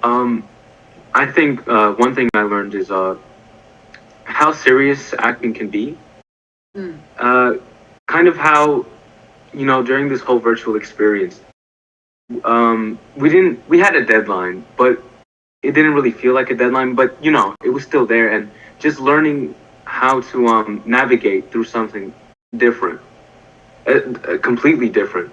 I think one thing I learned is how serious acting can be. Kind of how, during this whole virtual experience, we had a deadline, but it didn't really feel like a deadline, but it was still there, and just learning how to navigate through something different, completely different.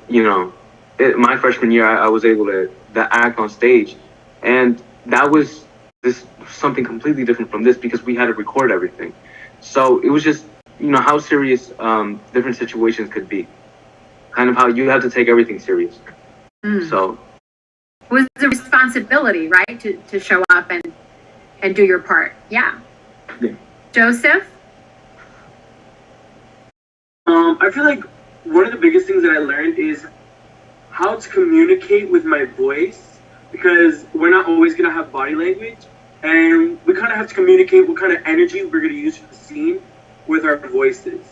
My freshman year, I was able to act on stage, and that was something completely different from this, because we had to record everything. So it was just, how serious different situations could be. Kind of how you have to take everything serious. So it was a responsibility, right, to show up and do your part. Yeah. Joseph? I feel like one of the biggest things that I learned is how to communicate with my voice, because we're not always going to have body language, and we kind of have to communicate what kind of energy we're going to use for the scene with our voices.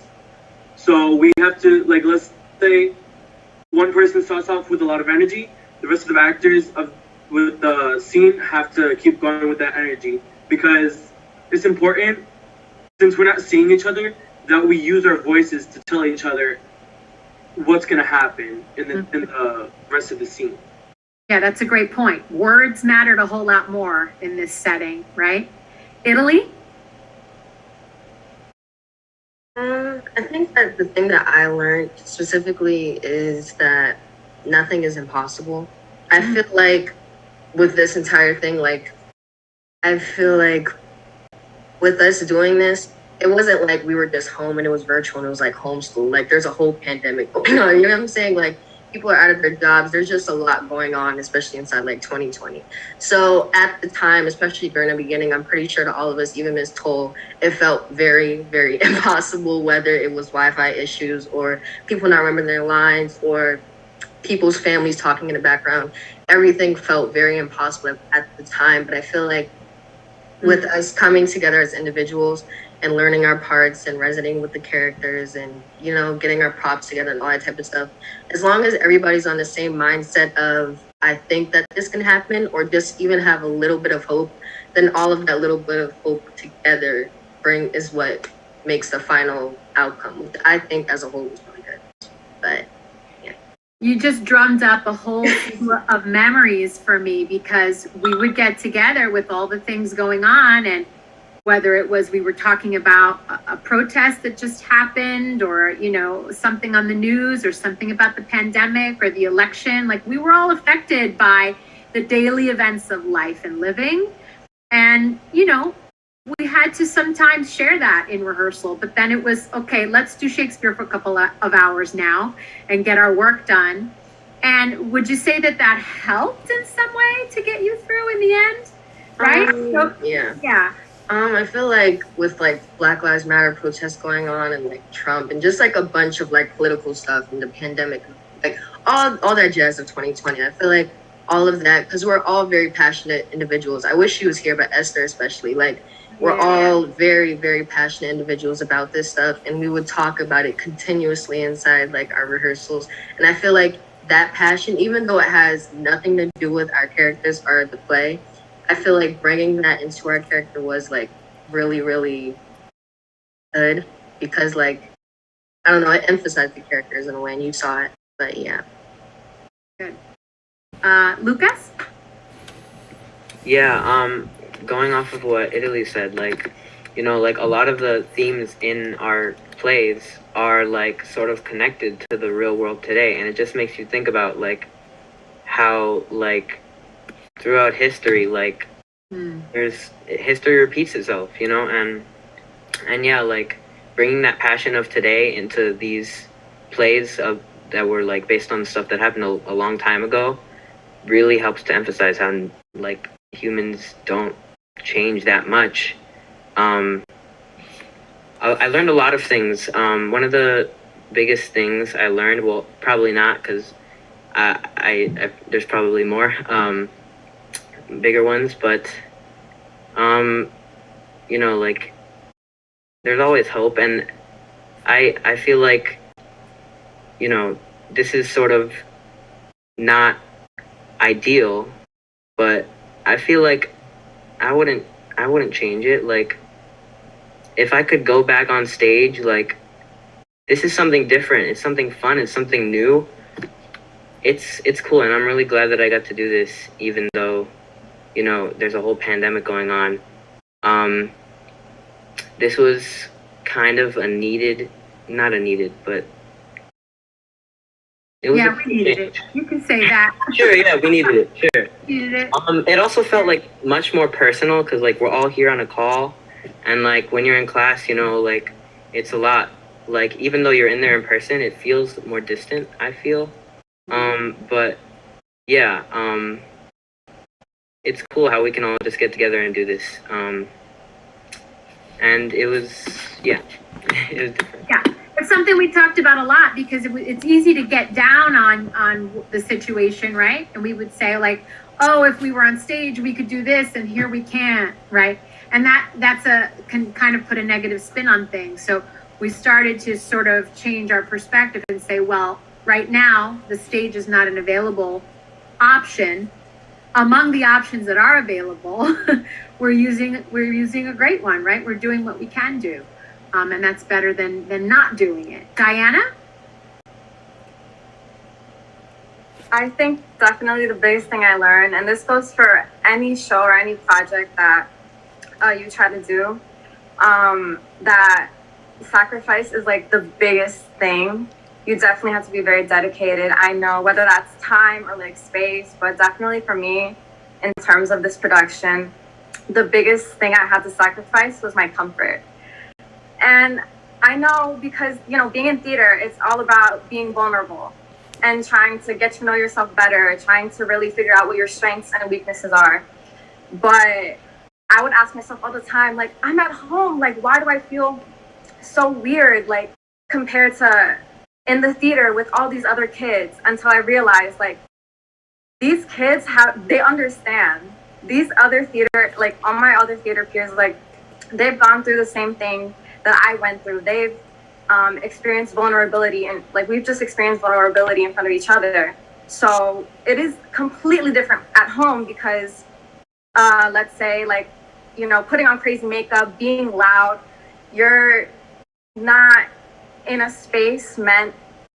So we have to, let's say one person starts off with a lot of energy, the rest of the actors with the scene have to keep going with that energy, because it's important, since we're not seeing each other, that we use our voices to tell each other what's going to happen in the rest of the scene. Yeah, that's a great point. Words mattered a whole lot more in this setting, right? Italy? I think that the thing that I learned specifically is that nothing is impossible. I feel like with this entire thing, I feel like with us doing this, it wasn't like we were just home and it was virtual and it was like homeschool. There's a whole pandemic going on, you know what I'm saying? People are out of their jobs. There's just a lot going on, especially inside 2020. So at the time, especially during the beginning, I'm pretty sure to all of us, even Ms. Toll, it felt very, very impossible, whether it was Wi-Fi issues or people not remembering their lines or people's families talking in the background. Everything felt very impossible at the time. But I feel like with us coming together as individuals and learning our parts and resonating with the characters and, you know, getting our props together and all that type of stuff. As long as everybody's on the same mindset of, I think that this can happen, or just even have a little bit of hope, then all of that little bit of hope together is what makes the final outcome, which I think as a whole was really good. But you just drummed up a whole slew of memories for me, because we would get together with all the things going on, and whether it was we were talking about a protest that just happened, or, you know, something on the news, or something about the pandemic or the election, like we were all affected by the daily events of life and living. And, you know, we had to sometimes share that in rehearsal, but then it was, okay, let's do Shakespeare for a couple of hours now and get our work done. And would you say that that helped in some way to get you through in the end? Right? Yeah. I feel like with like Black Lives Matter protests going on and like Trump and just like a bunch of like political stuff and the pandemic, like all that jazz of 2020, I feel like all of that, because we're all very passionate individuals. I wish she was here, but Esther especially, like we're all very, very passionate individuals about this stuff, and we would talk about it continuously inside like our rehearsals. And I feel like that passion, even though it has nothing to do with our characters or the play, I feel like bringing that into our character was like really, really good, because like, I don't know, it emphasized the characters in a way, and you saw it. But yeah. Good. Lucas? Yeah, going off of what Italy said, like, you know, like a lot of the themes in our plays are like sort of connected to the real world today, and it just makes you think about like how like throughout history, like history repeats itself, you know, and yeah, like bringing that passion of today into these plays that were like based on stuff that happened a long time ago really helps to emphasize how like humans don't change that much. I learned a lot of things. One of the biggest things I learned, well, probably not, because I there's probably more bigger ones, but you know, like there's always hope, and I feel like, you know, this is sort of not ideal, but I feel like I wouldn't change it. Like if I could go back on stage, like this is something different, it's something fun, it's something new. It's cool, and I'm really glad that I got to do this, even though, you know, there's a whole pandemic going on. This was kind of not a needed, but it was we needed it. You can say that. Sure, yeah, we needed it. Sure. Needed it. It also felt like much more personal, because like we're all here on a call, and like when you're in class, you know, like it's a lot. Like even though you're in there in person, it feels more distant, I feel. But yeah, it's cool how we can all just get together and do this. And it was, yeah, it was different. Yeah, it's something we talked about a lot, because it's easy to get down on the situation, right? And we would say like, oh, if we were on stage, we could do this, and here we can't, right? And can kind of put a negative spin on things. So we started to sort of change our perspective and say, well, right now the stage is not an available option. Among the options that are available, we're using a great one, right? We're doing what we can do, and that's better than not doing it. Diana? I think definitely the biggest thing I learned, and this goes for any show or any project that you try to do, that sacrifice is like the biggest thing. You definitely have to be very dedicated. I know, whether that's time or like space, but definitely for me, in terms of this production, the biggest thing I had to sacrifice was my comfort. And I know, because, you know, being in theater, it's all about being vulnerable and trying to get to know yourself better, trying to really figure out what your strengths and weaknesses are. But I would ask myself all the time, like, I'm at home, like, why do I feel so weird, like, compared to in the theater with all these other kids, until I realized, like, these kids they understand. these other theater, like all my other theater peers, like they've gone through the same thing that I went through. They've experienced vulnerability, and like we've just experienced vulnerability in front of each other. So it is completely different at home because let's say like, you know, putting on crazy makeup, being loud, you're not in a space meant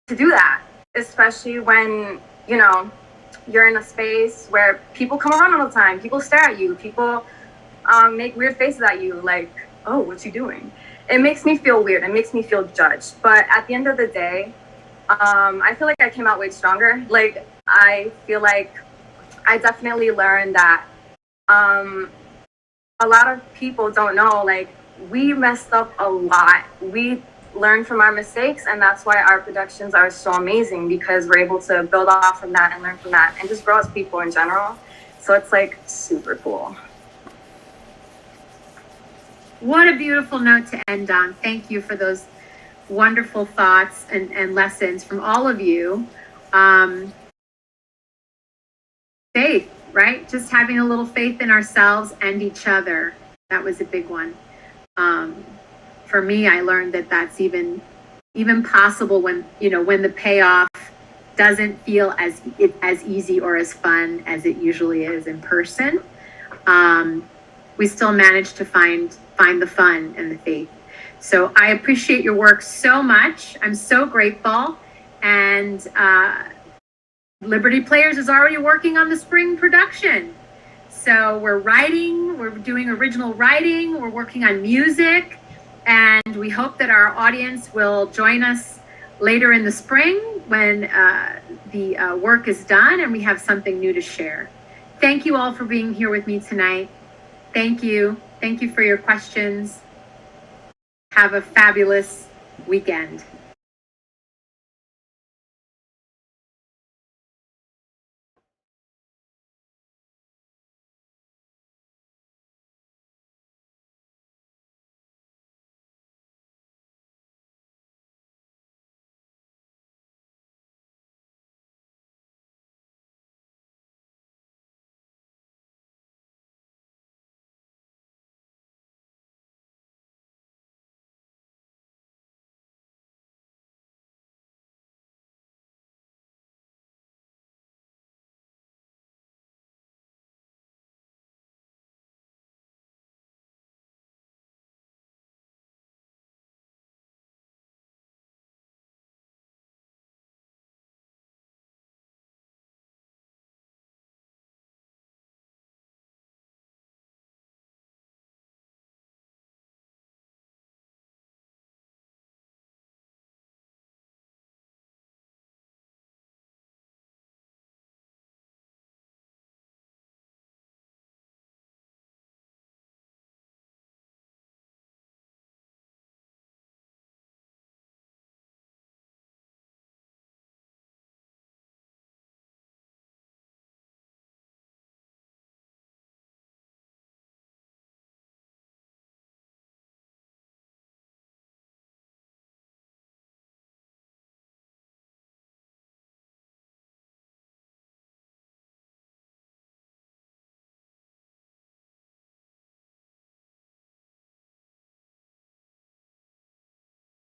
to do that, especially when, you know, you're in a space where people come around all the time, people stare at you, people make weird faces at you, like, oh, what's he doing? It makes me feel weird, it makes me feel judged. But at the end of the day, I feel like I came out way stronger. Like, I feel like I definitely learned that a lot of people don't know, like, we messed up a lot. We learn from our mistakes, and that's why our productions are so amazing, because we're able to build off from that and learn from that and just grow as people in general. So it's like super cool. What a beautiful note to end on. Thank you for those wonderful thoughts and lessons from all of you. Faith, right? Just having a little faith in ourselves and each other. That was a big one. For me, I learned that that's even possible when, you know, when the payoff doesn't feel as easy or as fun as it usually is in person. We still manage to find the fun and the faith. So I appreciate your work so much. I'm so grateful. And Liberty Players is already working on the spring production. So we're writing, we're doing original writing, we're working on music, and we hope that our audience will join us later in the spring when the work is done and we have something new to share. Thank you all for being here with me tonight. Thank you. Thank you for your questions. Have a fabulous weekend.